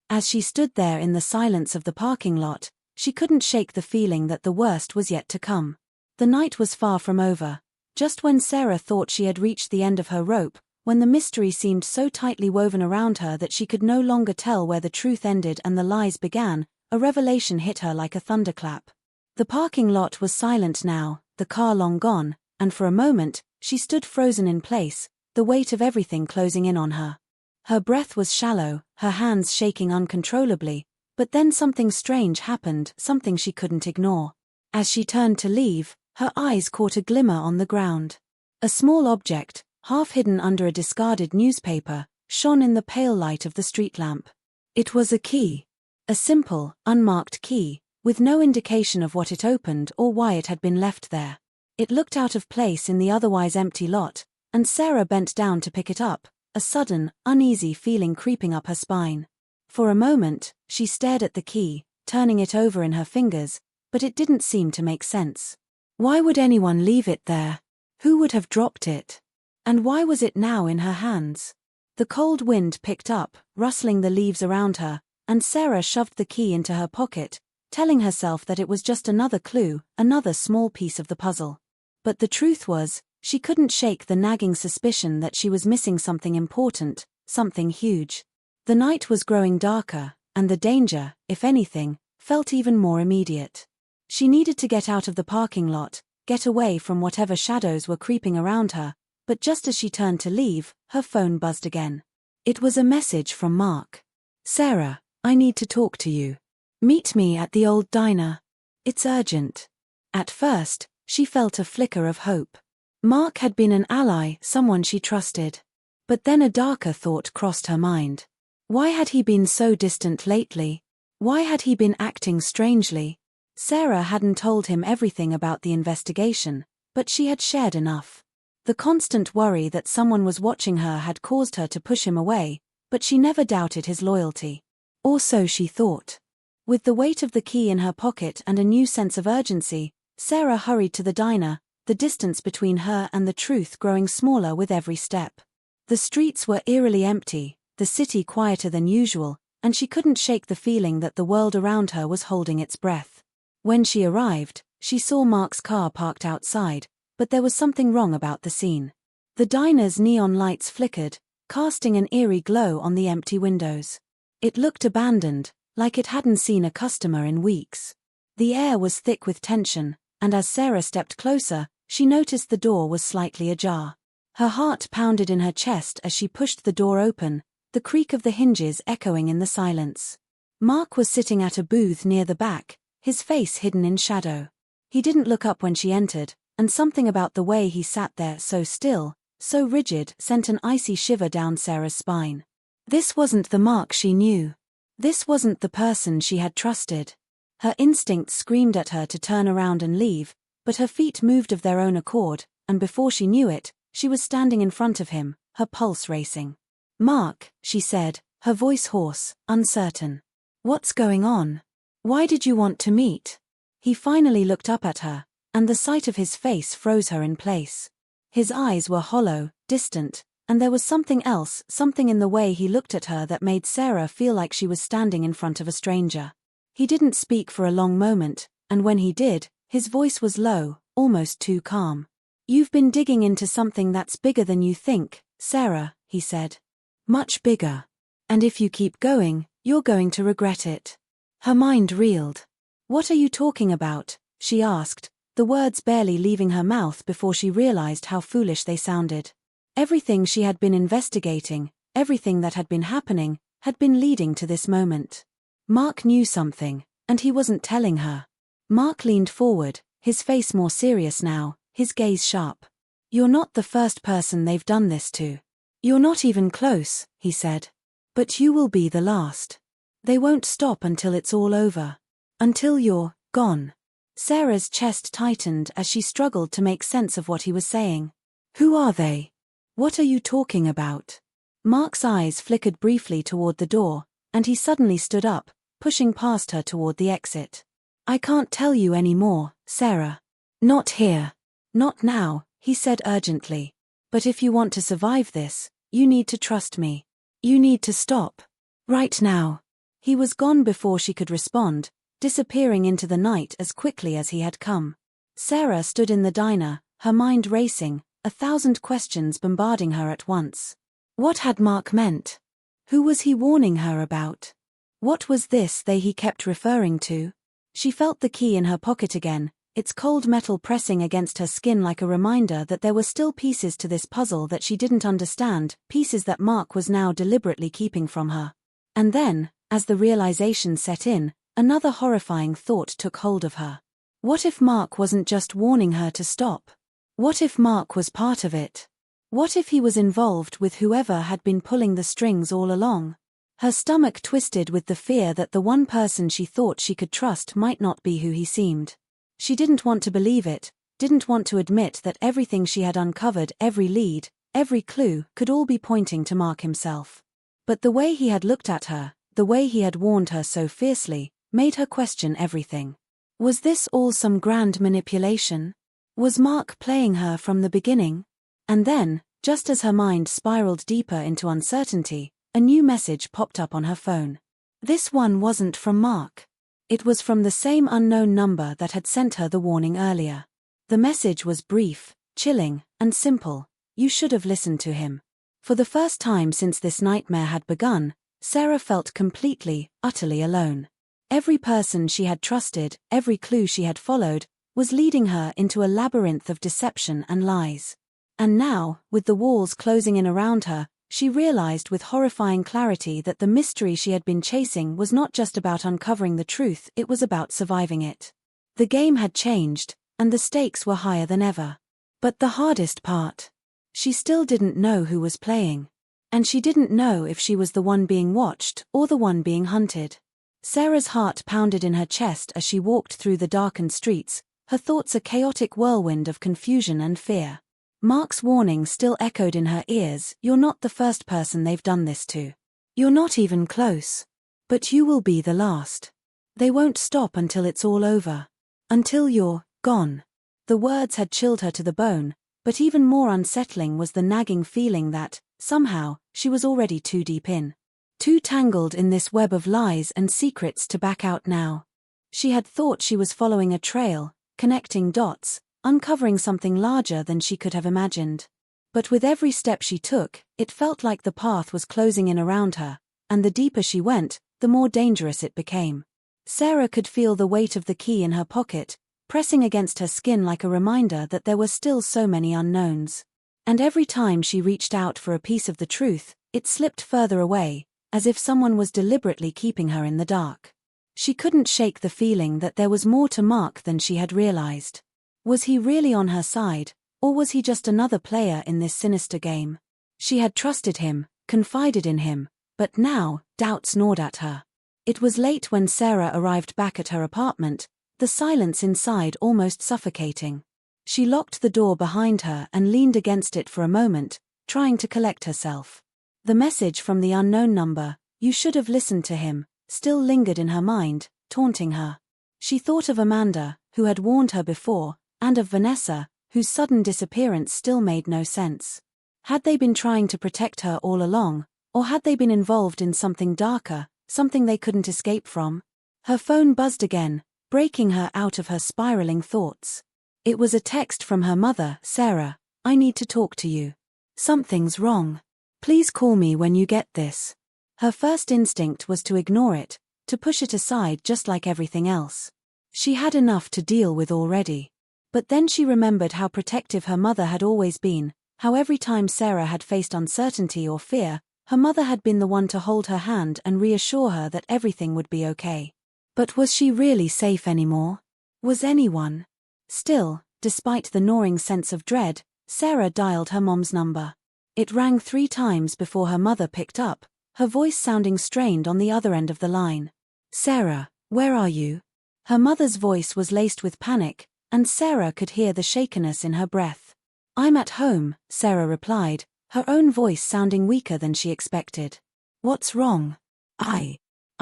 As she stood there in the silence of the parking lot, she couldn't shake the feeling that the worst was yet to come. The night was far from over. Just when Sarah thought she had reached the end of her rope, when the mystery seemed so tightly woven around her that she could no longer tell where the truth ended and the lies began, a revelation hit her like a thunderclap. The parking lot was silent now, the car long gone, and for a moment, she stood frozen in place, the weight of everything closing in on her. Her breath was shallow, her hands shaking uncontrollably, but then something strange happened, something she couldn't ignore. As she turned to leave, her eyes caught a glimmer on the ground. A small object, half hidden under a discarded newspaper, shone in the pale light of the street lamp. It was a key. A simple, unmarked key, with no indication of what it opened or why it had been left there. It looked out of place in the otherwise empty lot, and Sarah bent down to pick it up, a sudden, uneasy feeling creeping up her spine. For a moment, she stared at the key, turning it over in her fingers, but it didn't seem to make sense. Why would anyone leave it there? Who would have dropped it? And why was it now in her hands? The cold wind picked up, rustling the leaves around her, and Sarah shoved the key into her pocket, telling herself that it was just another clue, another small piece of the puzzle. But the truth was, she couldn't shake the nagging suspicion that she was missing something important, something huge. The night was growing darker, and the danger, if anything, felt even more immediate. She needed to get out of the parking lot, get away from whatever shadows were creeping around her, but just as she turned to leave, her phone buzzed again. It was a message from Mark. "Sarah, I need to talk to you. Meet me at the old diner. It's urgent." At first, she felt a flicker of hope. Mark had been an ally, someone she trusted. But then a darker thought crossed her mind. Why had he been so distant lately? Why had he been acting strangely? Sarah hadn't told him everything about the investigation, but she had shared enough. The constant worry that someone was watching her had caused her to push him away, but she never doubted his loyalty. Or so she thought. With the weight of the key in her pocket and a new sense of urgency, Sarah hurried to the diner, the distance between her and the truth growing smaller with every step. The streets were eerily empty, the city quieter than usual, and she couldn't shake the feeling that the world around her was holding its breath. When she arrived, she saw Mark's car parked outside, but there was something wrong about the scene. The diner's neon lights flickered, casting an eerie glow on the empty windows. It looked abandoned, like it hadn't seen a customer in weeks. The air was thick with tension, and as Sarah stepped closer, she noticed the door was slightly ajar. Her heart pounded in her chest as she pushed the door open, the creak of the hinges echoing in the silence. Mark was sitting at a booth near the back, his face hidden in shadow. He didn't look up when she entered, and something about the way he sat there so still, so rigid, sent an icy shiver down Sarah's spine. This wasn't the Mark she knew. This wasn't the person she had trusted. Her instinct screamed at her to turn around and leave, but her feet moved of their own accord, and before she knew it, she was standing in front of him, her pulse racing. "Mark," she said, her voice hoarse, uncertain. "What's going on? Why did you want to meet?" He finally looked up at her, and the sight of his face froze her in place. His eyes were hollow, distant, and there was something else, something in the way he looked at her that made Sarah feel like she was standing in front of a stranger. He didn't speak for a long moment, and when he did, his voice was low, almost too calm. "You've been digging into something that's bigger than you think, Sarah," he said. "Much bigger. And if you keep going, you're going to regret it." Her mind reeled. "What are you talking about?" she asked, the words barely leaving her mouth before she realized how foolish they sounded. Everything she had been investigating, everything that had been happening, had been leading to this moment. Mark knew something, and he wasn't telling her. Mark leaned forward, his face more serious now, his gaze sharp. "You're not the first person they've done this to. You're not even close," he said. "But you will be the last. They won't stop until it's all over. Until you're gone." Sarah's chest tightened as she struggled to make sense of what he was saying. "Who are they? What are you talking about?" Mark's eyes flickered briefly toward the door, and he suddenly stood up, pushing past her toward the exit. "I can't tell you any more, Sarah. Not here. Not now," he said urgently. "But if you want to survive this, you need to trust me. You need to stop. Right now." He was gone before she could respond, disappearing into the night as quickly as he had come. Sarah stood in the diner, her mind racing, 1,000 questions bombarding her at once. What had Mark meant? Who was he warning her about? What was this they he kept referring to? She felt the key in her pocket again, its cold metal pressing against her skin like a reminder that there were still pieces to this puzzle that she didn't understand, pieces that Mark was now deliberately keeping from her. And then, as the realization set in, another horrifying thought took hold of her. What if Mark wasn't just warning her to stop? What if Mark was part of it? What if he was involved with whoever had been pulling the strings all along? Her stomach twisted with the fear that the one person she thought she could trust might not be who he seemed. She didn't want to believe it, didn't want to admit that everything she had uncovered, every lead, every clue, could all be pointing to Mark himself. But the way he had looked at her, the way he had warned her so fiercely, made her question everything. Was this all some grand manipulation? Was Mark playing her from the beginning? And then, just as her mind spiraled deeper into uncertainty, a new message popped up on her phone. This one wasn't from Mark. It was from the same unknown number that had sent her the warning earlier. The message was brief, chilling, and simple. "You should have listened to him." For the first time since this nightmare had begun, Sarah felt completely, utterly alone. Every person she had trusted, every clue she had followed, was leading her into a labyrinth of deception and lies. And now, with the walls closing in around her, she realized with horrifying clarity that the mystery she had been chasing was not just about uncovering the truth, it was about surviving it. The game had changed, and the stakes were higher than ever. But the hardest part? She still didn't know who was playing. And she didn't know if she was the one being watched or the one being hunted. Sarah's heart pounded in her chest as she walked through the darkened streets, her thoughts a chaotic whirlwind of confusion and fear. Mark's warning still echoed in her ears, "You're not the first person they've done this to. You're not even close. But you will be the last. They won't stop until it's all over. Until you're gone." The words had chilled her to the bone, but even more unsettling was the nagging feeling that, somehow, she was already too deep in. Too tangled in this web of lies and secrets to back out now. She had thought she was following a trail, connecting dots, uncovering something larger than she could have imagined. But with every step she took, it felt like the path was closing in around her, and the deeper she went, the more dangerous it became. Sarah could feel the weight of the key in her pocket, pressing against her skin like a reminder that there were still so many unknowns. And every time she reached out for a piece of the truth, it slipped further away, as if someone was deliberately keeping her in the dark. She couldn't shake the feeling that there was more to Mark than she had realized. Was he really on her side, or was he just another player in this sinister game? She had trusted him, confided in him, but now, doubts gnawed at her. It was late when Sarah arrived back at her apartment, the silence inside almost suffocating. She locked the door behind her and leaned against it for a moment, trying to collect herself. The message from the unknown number, "You should have listened to him," still lingered in her mind, taunting her. She thought of Amanda, who had warned her before, and of Vanessa, whose sudden disappearance still made no sense. Had they been trying to protect her all along, or had they been involved in something darker, something they couldn't escape from? Her phone buzzed again, breaking her out of her spiraling thoughts. It was a text from her mother. "Sarah, I need to talk to you. Something's wrong. Please call me when you get this." Her first instinct was to ignore it, to push it aside just like everything else. She had enough to deal with already. But then she remembered how protective her mother had always been, how every time Sarah had faced uncertainty or fear, her mother had been the one to hold her hand and reassure her that everything would be okay. But was she really safe anymore? Was anyone? Still, despite the gnawing sense of dread, Sarah dialed her mom's number. It rang 3 times before her mother picked up, her voice sounding strained on the other end of the line. "Sarah, where are you?" Her mother's voice was laced with panic, and Sarah could hear the shakiness in her breath. "I'm at home," Sarah replied, her own voice sounding weaker than she expected. "What's wrong?" I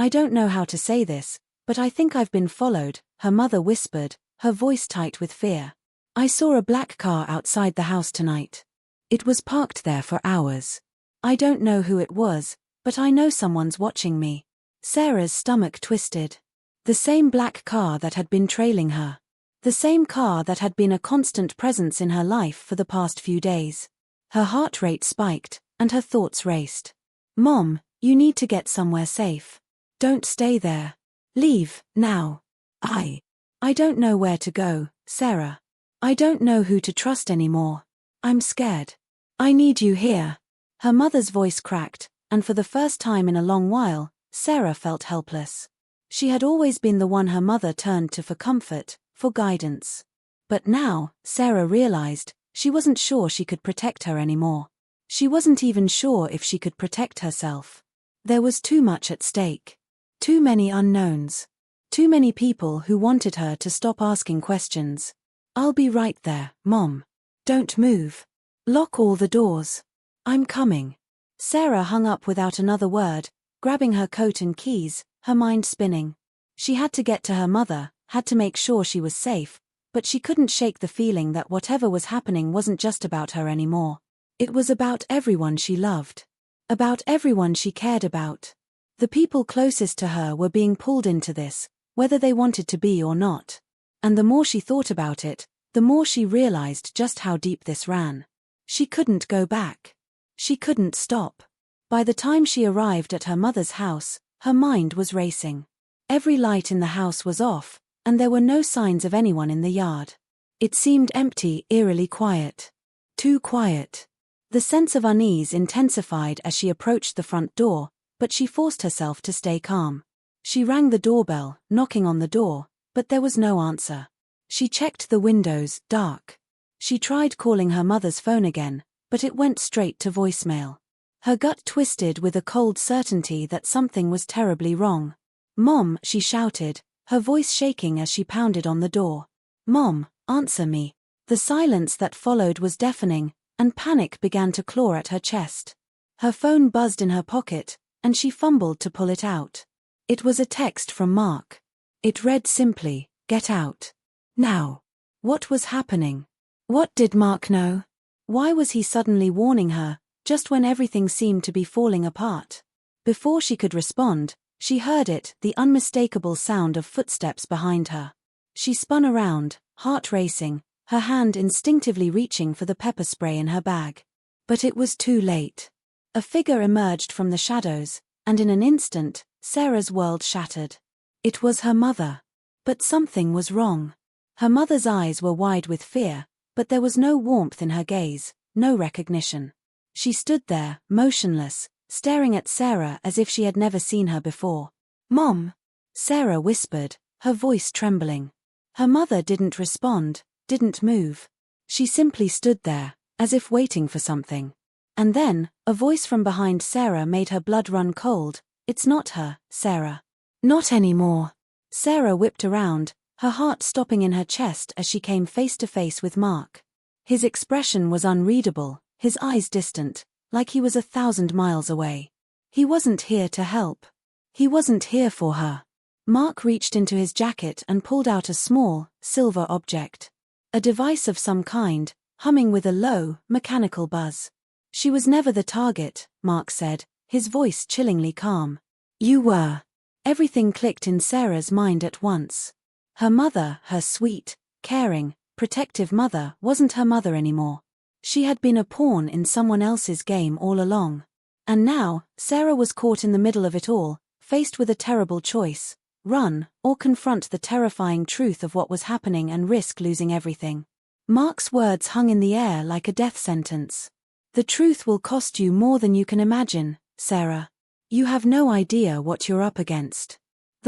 don't know how to say this, but I think I've been followed," her mother whispered, her voice tight with fear. "I saw a black car outside the house tonight. It was parked there for hours. I don't know who it was, but I know someone's watching me." Sarah's stomach twisted. The same black car that had been trailing her. The same car that had been a constant presence in her life for the past few days. Her heart rate spiked, and her thoughts raced. "Mom, you need to get somewhere safe. Don't stay there. Leave, now." I don't know where to go, Sarah. I don't know who to trust anymore. I'm scared. I need you here." Her mother's voice cracked, and for the first time in a long while, Sarah felt helpless. She had always been the one her mother turned to for comfort, for guidance. But now, Sarah realized, she wasn't sure she could protect her anymore. She wasn't even sure if she could protect herself. There was too much at stake. Too many unknowns. Too many people who wanted her to stop asking questions. "I'll be right there, Mom. Don't move. Lock all the doors. I'm coming." Sarah hung up without another word, grabbing her coat and keys, her mind spinning. She had to get to her mother, had to make sure she was safe, but she couldn't shake the feeling that whatever was happening wasn't just about her anymore. It was about everyone she loved. About everyone she cared about. The people closest to her were being pulled into this, whether they wanted to be or not. And the more she thought about it, the more she realized just how deep this ran. She couldn't go back. She couldn't stop. By the time she arrived at her mother's house, her mind was racing. Every light in the house was off, and there were no signs of anyone in the yard. It seemed empty, eerily quiet. Too quiet. The sense of unease intensified as she approached the front door, but she forced herself to stay calm. She rang the doorbell, knocking on the door, but there was no answer. She checked the windows, dark. She tried calling her mother's phone again, but it went straight to voicemail. Her gut twisted with a cold certainty that something was terribly wrong. "Mom," she shouted, her voice shaking as she pounded on the door. "Mom, answer me." The silence that followed was deafening, and panic began to claw at her chest. Her phone buzzed in her pocket, and she fumbled to pull it out. It was a text from Mark. It read simply, "Get out. Now." What was happening? What did Mark know? Why was he suddenly warning her, just when everything seemed to be falling apart? Before she could respond, she heard it, the unmistakable sound of footsteps behind her. She spun around, heart racing, her hand instinctively reaching for the pepper spray in her bag. But it was too late. A figure emerged from the shadows, and in an instant, Sarah's world shattered. It was her mother. But something was wrong. Her mother's eyes were wide with fear, but there was no warmth in her gaze, no recognition. She stood there, motionless, staring at Sarah as if she had never seen her before. "Mom," Sarah whispered, her voice trembling. Her mother didn't respond, didn't move. She simply stood there, as if waiting for something. And then, a voice from behind Sarah made her blood run cold. "It's not her, Sarah." "Not anymore." Sarah whipped around, her heart stopping in her chest as she came face to face with Mark. His expression was unreadable, his eyes distant, like he was 1,000 miles away. He wasn't here to help. He wasn't here for her. Mark reached into his jacket and pulled out a small, silver object. A device of some kind, humming with a low, mechanical buzz. "She was never the target," Mark said, his voice chillingly calm. "You were." Everything clicked in Sarah's mind at once. Her mother, her sweet, caring, protective mother, wasn't her mother anymore. She had been a pawn in someone else's game all along. And now, Sarah was caught in the middle of it all, faced with a terrible choice: run, or confront the terrifying truth of what was happening and risk losing everything. Mark's words hung in the air like a death sentence. "The truth will cost you more than you can imagine, Sarah. You have no idea what you're up against."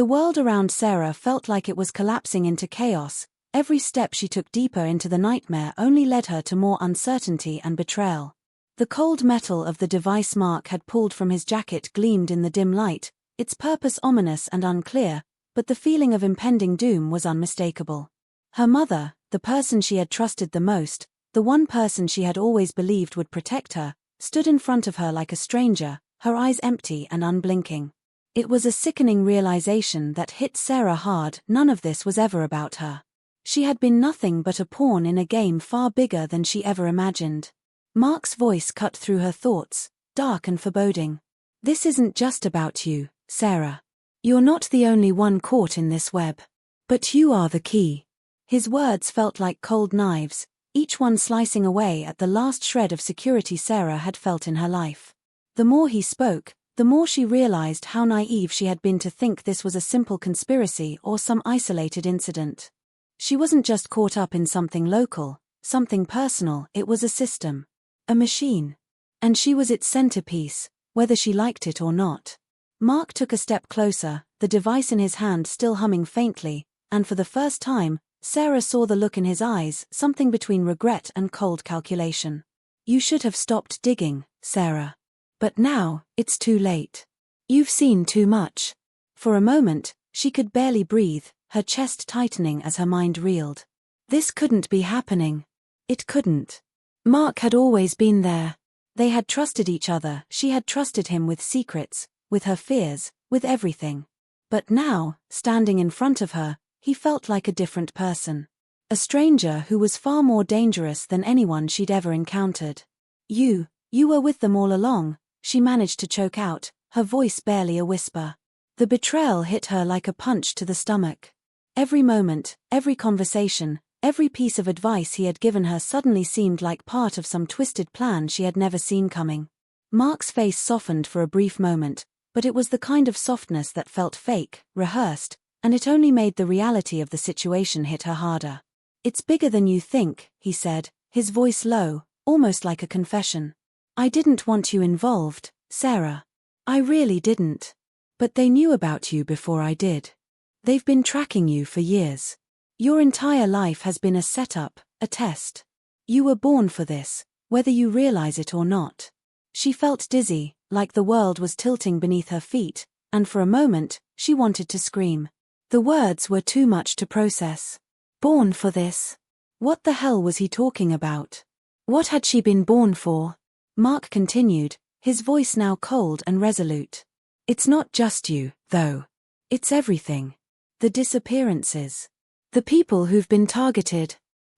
The world around Sarah felt like it was collapsing into chaos. Every step she took deeper into the nightmare only led her to more uncertainty and betrayal. The cold metal of the device Mark had pulled from his jacket gleamed in the dim light, its purpose ominous and unclear, but the feeling of impending doom was unmistakable. Her mother, the person she had trusted the most, the one person she had always believed would protect her, stood in front of her like a stranger, her eyes empty and unblinking. It was a sickening realization that hit Sarah hard. None of this was ever about her. She had been nothing but a pawn in a game far bigger than she ever imagined. Mark's voice cut through her thoughts, dark and foreboding. This isn't just about you, Sarah. You're not the only one caught in this web. But you are the key. His words felt like cold knives, each one slicing away at the last shred of security Sarah had felt in her life. The more he spoke, the more she realized how naive she had been to think this was a simple conspiracy or some isolated incident. She wasn't just caught up in something local, something personal, it was a system. A machine. And she was its centerpiece, whether she liked it or not. Mark took a step closer, the device in his hand still humming faintly, and for the first time, Sarah saw the look in his eyes, something between regret and cold calculation. You should have stopped digging, Sarah. But now, it's too late. You've seen too much. For a moment, she could barely breathe, her chest tightening as her mind reeled. This couldn't be happening. It couldn't. Mark had always been there. They had trusted each other, she had trusted him with secrets, with her fears, with everything. But now, standing in front of her, he felt like a different person. A stranger who was far more dangerous than anyone she'd ever encountered. You were with them all along, she managed to choke out, her voice barely a whisper. The betrayal hit her like a punch to the stomach. Every moment, every conversation, every piece of advice he had given her suddenly seemed like part of some twisted plan she had never seen coming. Mark's face softened for a brief moment, but it was the kind of softness that felt fake, rehearsed, and it only made the reality of the situation hit her harder. It's bigger than you think, he said, his voice low, almost like a confession. I didn't want you involved, Sarah. I really didn't. But they knew about you before I did. They've been tracking you for years. Your entire life has been a setup, a test. You were born for this, whether you realize it or not. She felt dizzy, like the world was tilting beneath her feet, and for a moment, she wanted to scream. The words were too much to process. Born for this? What the hell was he talking about? What had she been born for? Mark continued, his voice now cold and resolute. It's not just you, though. It's everything. The disappearances. The people who've been targeted.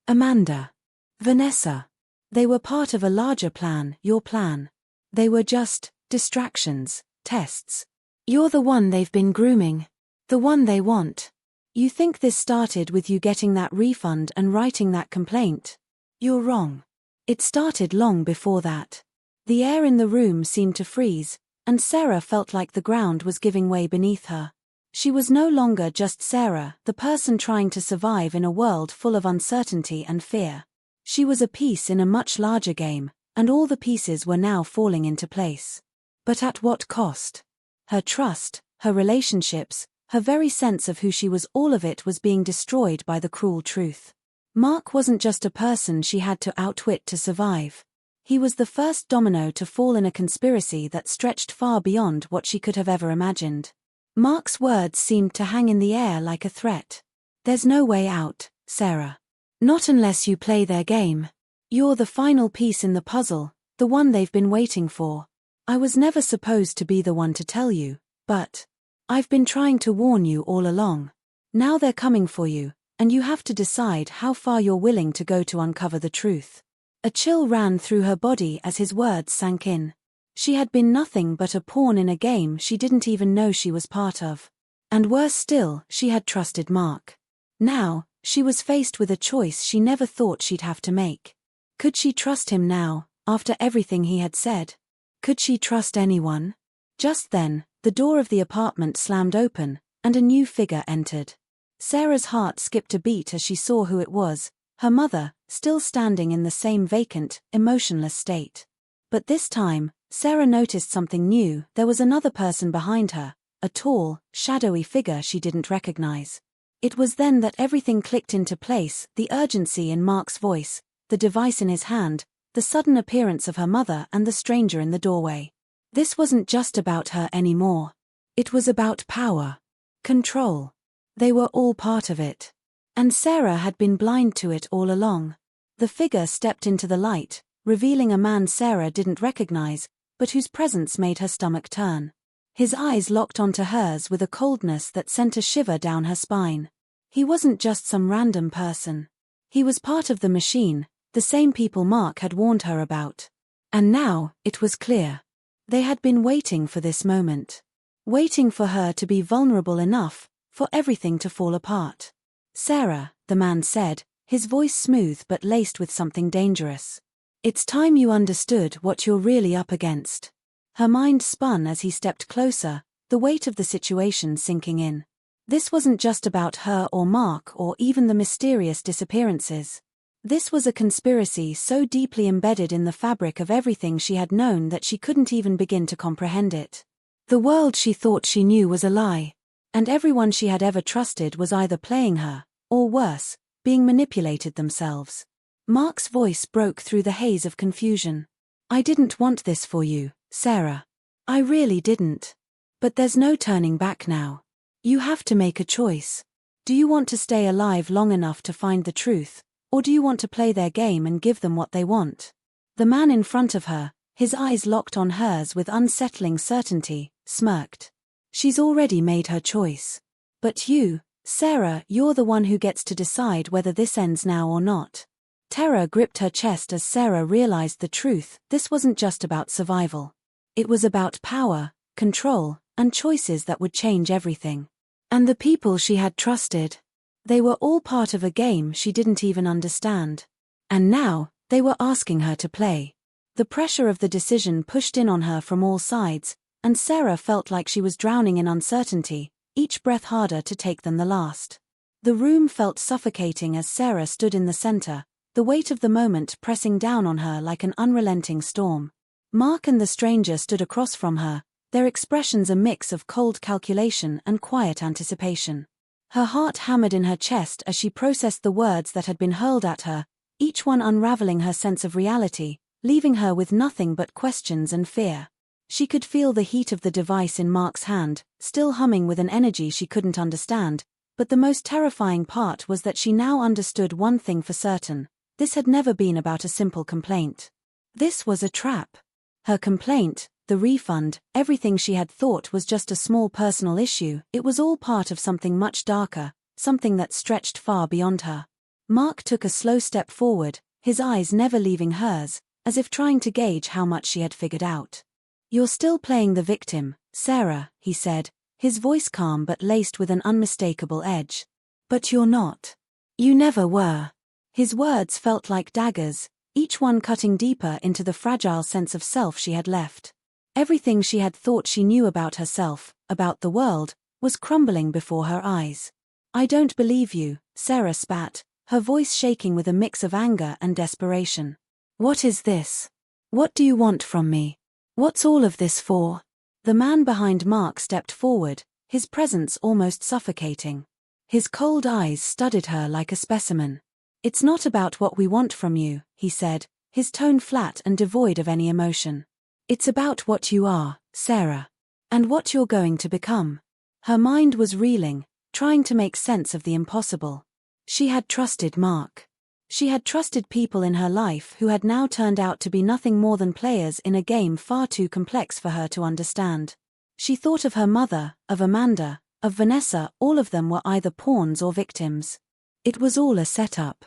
Amanda. Vanessa. They were part of a larger plan, your plan. They were just distractions, tests. You're the one they've been grooming. The one they want. You think this started with you getting that refund and writing that complaint? You're wrong. It started long before that. The air in the room seemed to freeze, and Sarah felt like the ground was giving way beneath her. She was no longer just Sarah, the person trying to survive in a world full of uncertainty and fear. She was a piece in a much larger game, and all the pieces were now falling into place. But at what cost? Her trust, her relationships, her very sense of who she was, all of it was being destroyed by the cruel truth. Mark wasn't just a person she had to outwit to survive. He was the first domino to fall in a conspiracy that stretched far beyond what she could have ever imagined. Mark's words seemed to hang in the air like a threat. There's no way out, Sarah. Not unless you play their game. You're the final piece in the puzzle, the one they've been waiting for. I was never supposed to be the one to tell you, but I've been trying to warn you all along. Now they're coming for you, and you have to decide how far you're willing to go to uncover the truth. A chill ran through her body as his words sank in. She had been nothing but a pawn in a game she didn't even know she was part of. And worse still, she had trusted Mark. Now, she was faced with a choice she never thought she'd have to make. Could she trust him now, after everything he had said? Could she trust anyone? Just then, the door of the apartment slammed open, and a new figure entered. Sarah's heart skipped a beat as she saw who it was, her mother, still standing in the same vacant, emotionless state. But this time, Sarah noticed something new. There was another person behind her, a tall, shadowy figure she didn't recognize. It was then that everything clicked into place, the urgency in Mark's voice, the device in his hand, the sudden appearance of her mother and the stranger in the doorway. This wasn't just about her anymore. It was about power. Control. They were all part of it. And Sarah had been blind to it all along. The figure stepped into the light, revealing a man Sarah didn't recognize, but whose presence made her stomach turn. His eyes locked onto hers with a coldness that sent a shiver down her spine. He wasn't just some random person. He was part of the machine, the same people Mark had warned her about. And now, it was clear. They had been waiting for this moment. Waiting for her to be vulnerable enough, for everything to fall apart. "Sarah," the man said, his voice smooth but laced with something dangerous. "It's time you understood what you're really up against." Her mind spun as he stepped closer, the weight of the situation sinking in. This wasn't just about her or Mark or even the mysterious disappearances. This was a conspiracy so deeply embedded in the fabric of everything she had known that she couldn't even begin to comprehend it. The world she thought she knew was a lie. And everyone she had ever trusted was either playing her, or worse, being manipulated themselves. Mark's voice broke through the haze of confusion. "I didn't want this for you, Sarah. I really didn't. But there's no turning back now. You have to make a choice. Do you want to stay alive long enough to find the truth, or do you want to play their game and give them what they want?" The man in front of her, his eyes locked on hers with unsettling certainty, smirked. "She's already made her choice. But you, Sarah, you're the one who gets to decide whether this ends now or not." Terror gripped her chest as Sarah realized the truth. This wasn't just about survival. It was about power, control, and choices that would change everything. And the people she had trusted. They were all part of a game she didn't even understand. And now, they were asking her to play. The pressure of the decision pushed in on her from all sides, and Sarah felt like she was drowning in uncertainty, each breath harder to take than the last. The room felt suffocating as Sarah stood in the center, the weight of the moment pressing down on her like an unrelenting storm. Mark and the stranger stood across from her, their expressions a mix of cold calculation and quiet anticipation. Her heart hammered in her chest as she processed the words that had been hurled at her, each one unraveling her sense of reality, leaving her with nothing but questions and fear. She could feel the heat of the device in Mark's hand, still humming with an energy she couldn't understand, but the most terrifying part was that she now understood one thing for certain. This had never been about a simple complaint. This was a trap. Her complaint, the refund, everything she had thought was just a small personal issue, it was all part of something much darker, something that stretched far beyond her. Mark took a slow step forward, his eyes never leaving hers, as if trying to gauge how much she had figured out. "You're still playing the victim, Sarah," he said, his voice calm but laced with an unmistakable edge. "But you're not. You never were." His words felt like daggers, each one cutting deeper into the fragile sense of self she had left. Everything she had thought she knew about herself, about the world, was crumbling before her eyes. "I don't believe you," Sarah spat, her voice shaking with a mix of anger and desperation. "What is this? What do you want from me? What's all of this for?" The man behind Mark stepped forward, his presence almost suffocating. His cold eyes studied her like a specimen. "It's not about what we want from you," he said, his tone flat and devoid of any emotion. "It's about what you are, Sarah. And what you're going to become." Her mind was reeling, trying to make sense of the impossible. She had trusted Mark. She had trusted people in her life who had now turned out to be nothing more than players in a game far too complex for her to understand. She thought of her mother, of Amanda, of Vanessa, all of them were either pawns or victims. It was all a setup.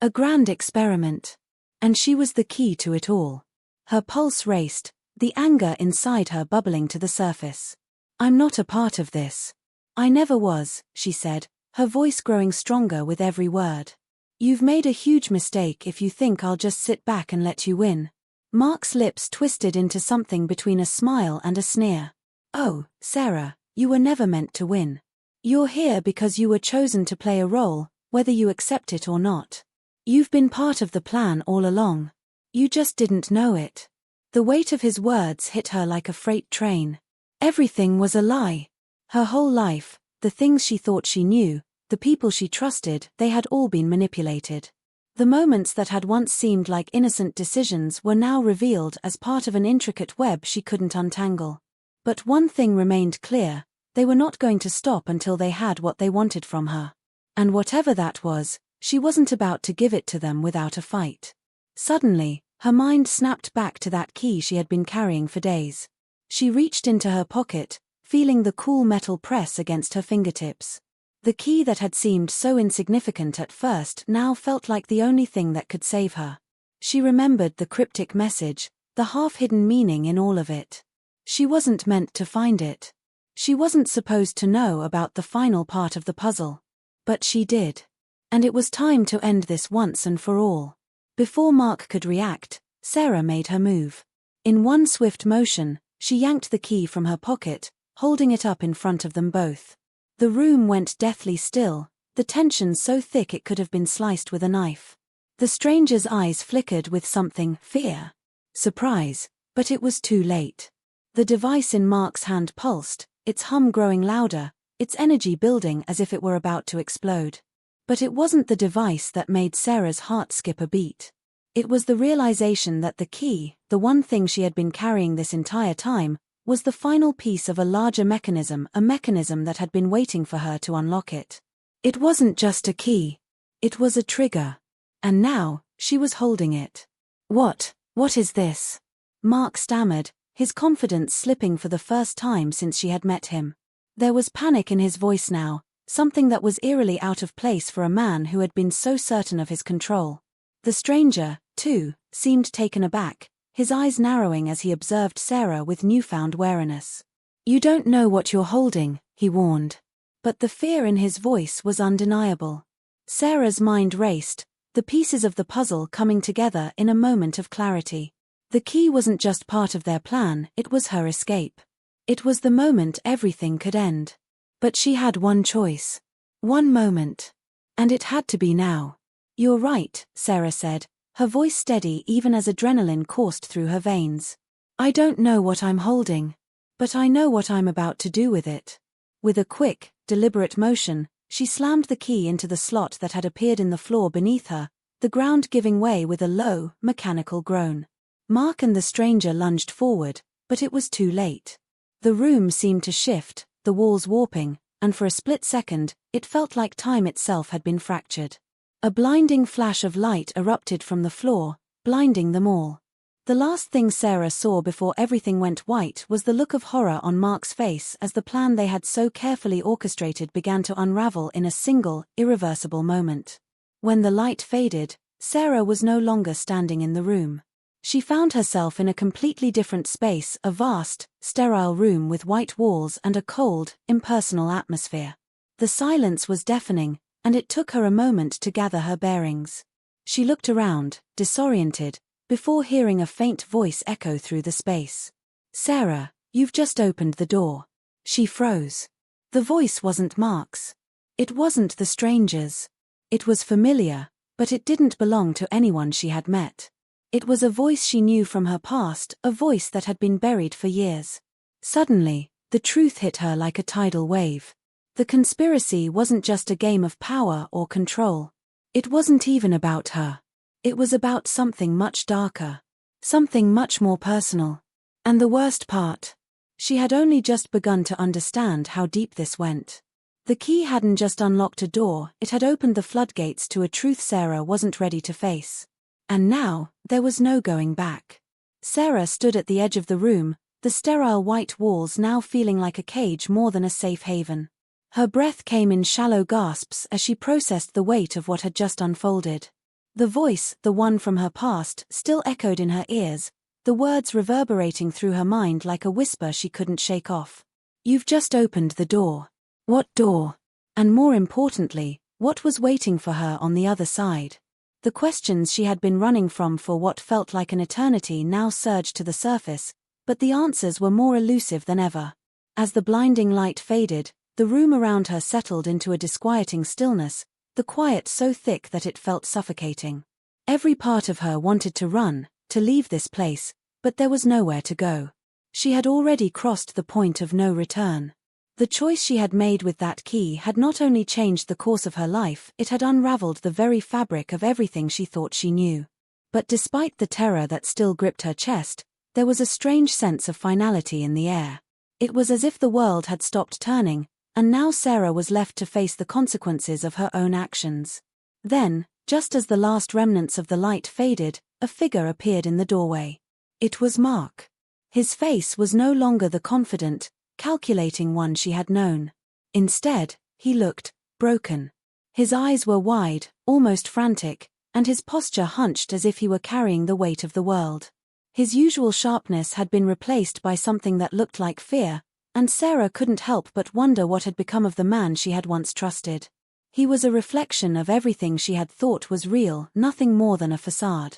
A grand experiment. And she was the key to it all. Her pulse raced, the anger inside her bubbling to the surface. "I'm not a part of this. I never was," she said, her voice growing stronger with every word. "You've made a huge mistake if you think I'll just sit back and let you win." Mark's lips twisted into something between a smile and a sneer. "Oh, Sarah, you were never meant to win. You're here because you were chosen to play a role, whether you accept it or not. You've been part of the plan all along. You just didn't know it." The weight of his words hit her like a freight train. Everything was a lie. Her whole life, the things she thought she knew, the people she trusted, they had all been manipulated. The moments that had once seemed like innocent decisions were now revealed as part of an intricate web she couldn't untangle. But one thing remained clear: they were not going to stop until they had what they wanted from her. And whatever that was, she wasn't about to give it to them without a fight. Suddenly, her mind snapped back to that key she had been carrying for days. She reached into her pocket, feeling the cool metal press against her fingertips. The key that had seemed so insignificant at first now felt like the only thing that could save her. She remembered the cryptic message, the half-hidden meaning in all of it. She wasn't meant to find it. She wasn't supposed to know about the final part of the puzzle. But she did. And it was time to end this once and for all. Before Mark could react, Sarah made her move. In one swift motion, she yanked the key from her pocket, holding it up in front of them both. The room went deathly still, the tension so thick it could have been sliced with a knife. The stranger's eyes flickered with something, fear, surprise, but it was too late. The device in Mark's hand pulsed, its hum growing louder, its energy building as if it were about to explode. But it wasn't the device that made Sarah's heart skip a beat. It was the realization that the key, the one thing she had been carrying this entire time, was the final piece of a larger mechanism, a mechanism that had been waiting for her to unlock it. It wasn't just a key. It was a trigger. And now, she was holding it. What is this? Mark stammered, his confidence slipping for the first time since she had met him. There was panic in his voice now, something that was eerily out of place for a man who had been so certain of his control. The stranger, too, seemed taken aback, his eyes narrowing as he observed Sarah with newfound wariness. "You don't know what you're holding," he warned. But the fear in his voice was undeniable. Sarah's mind raced, the pieces of the puzzle coming together in a moment of clarity. The key wasn't just part of their plan, it was her escape. It was the moment everything could end. But she had one choice. One moment. And it had to be now. "You're right," Sarah said, her voice steady even as adrenaline coursed through her veins. "I don't know what I'm holding. But I know what I'm about to do with it." With a quick, deliberate motion, she slammed the key into the slot that had appeared in the floor beneath her, the ground giving way with a low, mechanical groan. Mark and the stranger lunged forward, but it was too late. The room seemed to shift, the walls warping, and for a split second, it felt like time itself had been fractured. A blinding flash of light erupted from the floor, blinding them all. The last thing Sarah saw before everything went white was the look of horror on Mark's face as the plan they had so carefully orchestrated began to unravel in a single, irreversible moment. When the light faded, Sarah was no longer standing in the room. She found herself in a completely different space, a vast, sterile room with white walls and a cold, impersonal atmosphere. The silence was deafening, and it took her a moment to gather her bearings. She looked around, disoriented, before hearing a faint voice echo through the space. "Sarah, you've just opened the door." She froze. The voice wasn't Mark's. It wasn't the stranger's. It was familiar, but it didn't belong to anyone she had met. It was a voice she knew from her past, a voice that had been buried for years. Suddenly, the truth hit her like a tidal wave. The conspiracy wasn't just a game of power or control. It wasn't even about her. It was about something much darker. Something much more personal. And the worst part, she had only just begun to understand how deep this went. The key hadn't just unlocked a door, it had opened the floodgates to a truth Sarah wasn't ready to face. And now, there was no going back. Sarah stood at the edge of the room, the sterile white walls now feeling like a cage more than a safe haven. Her breath came in shallow gasps as she processed the weight of what had just unfolded. The voice, the one from her past, still echoed in her ears, the words reverberating through her mind like a whisper she couldn't shake off. "You've just opened the door." What door? And more importantly, what was waiting for her on the other side? The questions she had been running from for what felt like an eternity now surged to the surface, but the answers were more elusive than ever. As the blinding light faded, the room around her settled into a disquieting stillness, the quiet so thick that it felt suffocating. Every part of her wanted to run, to leave this place, but there was nowhere to go. She had already crossed the point of no return. The choice she had made with that key had not only changed the course of her life, it had unraveled the very fabric of everything she thought she knew. But despite the terror that still gripped her chest, there was a strange sense of finality in the air. It was as if the world had stopped turning, and now Sarah was left to face the consequences of her own actions. Then, just as the last remnants of the light faded, a figure appeared in the doorway. It was Mark. His face was no longer the confident, calculating one she had known. Instead, he looked broken. His eyes were wide, almost frantic, and his posture hunched as if he were carrying the weight of the world. His usual sharpness had been replaced by something that looked like fear, and Sarah couldn't help but wonder what had become of the man she had once trusted. He was a reflection of everything she had thought was real, nothing more than a facade.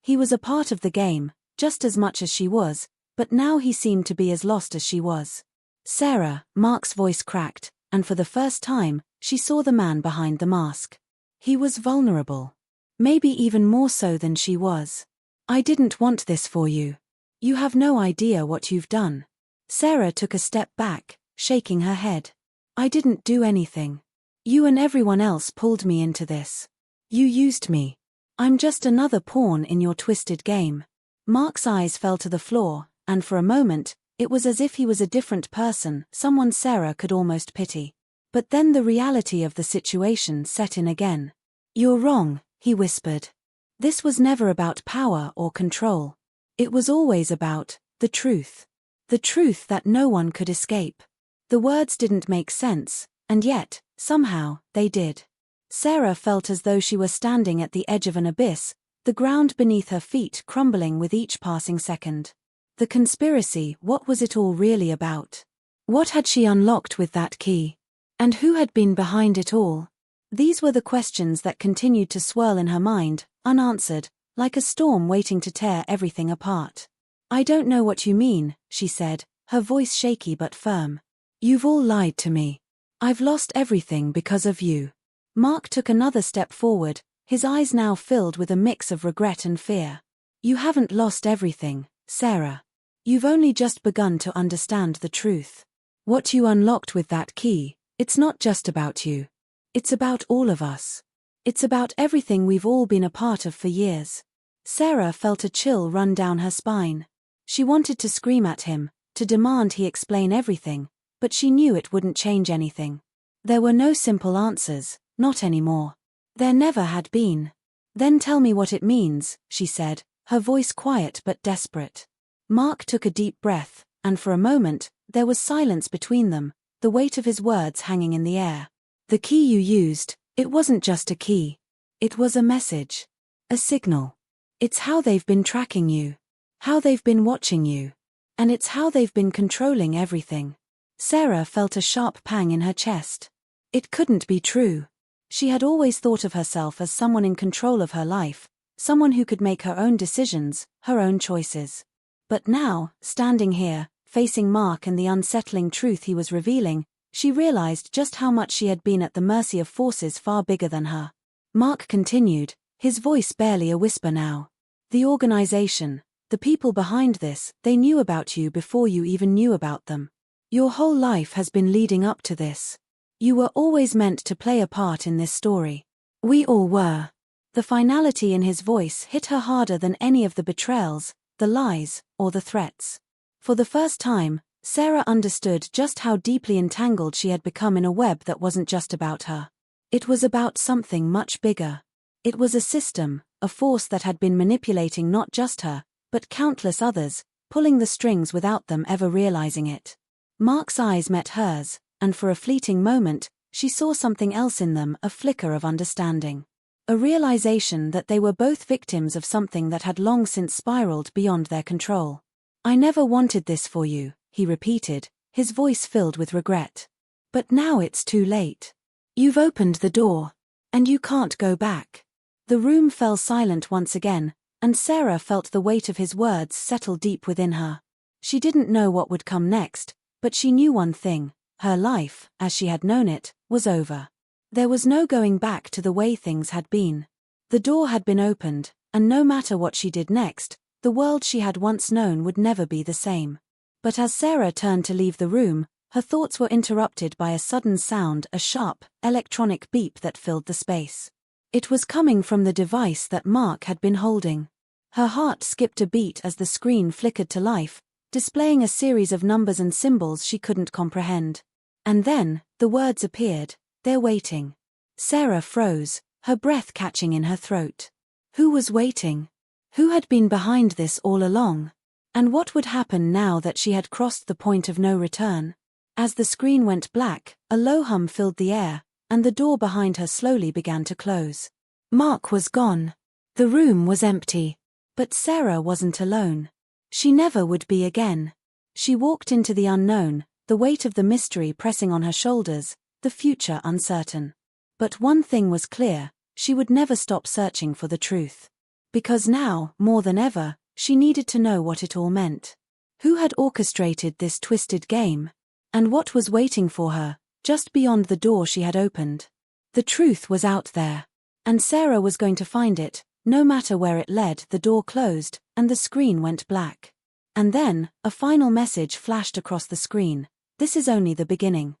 He was a part of the game, just as much as she was, but now he seemed to be as lost as she was. Sarah, Mark's voice cracked, and for the first time, she saw the man behind the mask. He was vulnerable. Maybe even more so than she was. "I didn't want this for you. You have no idea what you've done." Sarah took a step back, shaking her head. "I didn't do anything. You and everyone else pulled me into this. You used me. I'm just another pawn in your twisted game." Mark's eyes fell to the floor, and for a moment, it was as if he was a different person, someone Sarah could almost pity. But then the reality of the situation set in again. "You're wrong," he whispered. "This was never about power or control. It was always about the truth. The truth that no one could escape." The words didn't make sense, and yet, somehow, they did. Sarah felt as though she were standing at the edge of an abyss, the ground beneath her feet crumbling with each passing second. The conspiracy, what was it all really about? What had she unlocked with that key? And who had been behind it all? These were the questions that continued to swirl in her mind, unanswered, like a storm waiting to tear everything apart. "I don't know what you mean," she said, her voice shaky but firm. "You've all lied to me. I've lost everything because of you." Mark took another step forward, his eyes now filled with a mix of regret and fear. "You haven't lost everything, Sarah. You've only just begun to understand the truth. What you unlocked with that key, it's not just about you. It's about all of us. It's about everything we've all been a part of for years." Sarah felt a chill run down her spine. She wanted to scream at him, to demand he explain everything, but she knew it wouldn't change anything. There were no simple answers, not anymore. There never had been. "Then tell me what it means," she said, her voice quiet but desperate. Mark took a deep breath, and for a moment, there was silence between them, the weight of his words hanging in the air. "The key you used, it wasn't just a key. It was a message. A signal. It's how they've been tracking you. How they've been watching you. And it's how they've been controlling everything." Sarah felt a sharp pang in her chest. It couldn't be true. She had always thought of herself as someone in control of her life, someone who could make her own decisions, her own choices. But now, standing here, facing Mark and the unsettling truth he was revealing, she realized just how much she had been at the mercy of forces far bigger than her. Mark continued, his voice barely a whisper now. "The organization, the people behind this, they knew about you before you even knew about them. Your whole life has been leading up to this. You were always meant to play a part in this story. We all were." The finality in his voice hit her harder than any of the betrayals, the lies, or the threats. For the first time, Sarah understood just how deeply entangled she had become in a web that wasn't just about her. It was about something much bigger. It was a system, a force that had been manipulating not just her, but countless others, pulling the strings without them ever realizing it. Mark's eyes met hers, and for a fleeting moment, she saw something else in them, a flicker of understanding. A realization that they were both victims of something that had long since spiraled beyond their control. "I never wanted this for you," he repeated, his voice filled with regret. "But now it's too late. You've opened the door, and you can't go back." The room fell silent once again, and Sarah felt the weight of his words settle deep within her. She didn't know what would come next, but she knew one thing: her life, as she had known it, was over. There was no going back to the way things had been. The door had been opened, and no matter what she did next, the world she had once known would never be the same. But as Sarah turned to leave the room, Her thoughts were interrupted by a sudden sound, a sharp, electronic beep that filled the space. It was coming from the device that Mark had been holding. Her heart skipped a beat as the screen flickered to life, displaying a series of numbers and symbols she couldn't comprehend. And then, the words appeared, "They're waiting." Sarah froze, her breath catching in her throat. Who was waiting? Who had been behind this all along? And what would happen now that she had crossed the point of no return? As the screen went black, a low hum filled the air, and the door behind her slowly began to close. Mark was gone. The room was empty. But Sarah wasn't alone. She never would be again. She walked into the unknown, the weight of the mystery pressing on her shoulders, the future uncertain. But one thing was clear, she would never stop searching for the truth. Because now, more than ever, she needed to know what it all meant. Who had orchestrated this twisted game? And what was waiting for her, just beyond the door she had opened? The truth was out there. And Sarah was going to find it. No matter where it led, the door closed, and the screen went black. And then, a final message flashed across the screen. This is only the beginning.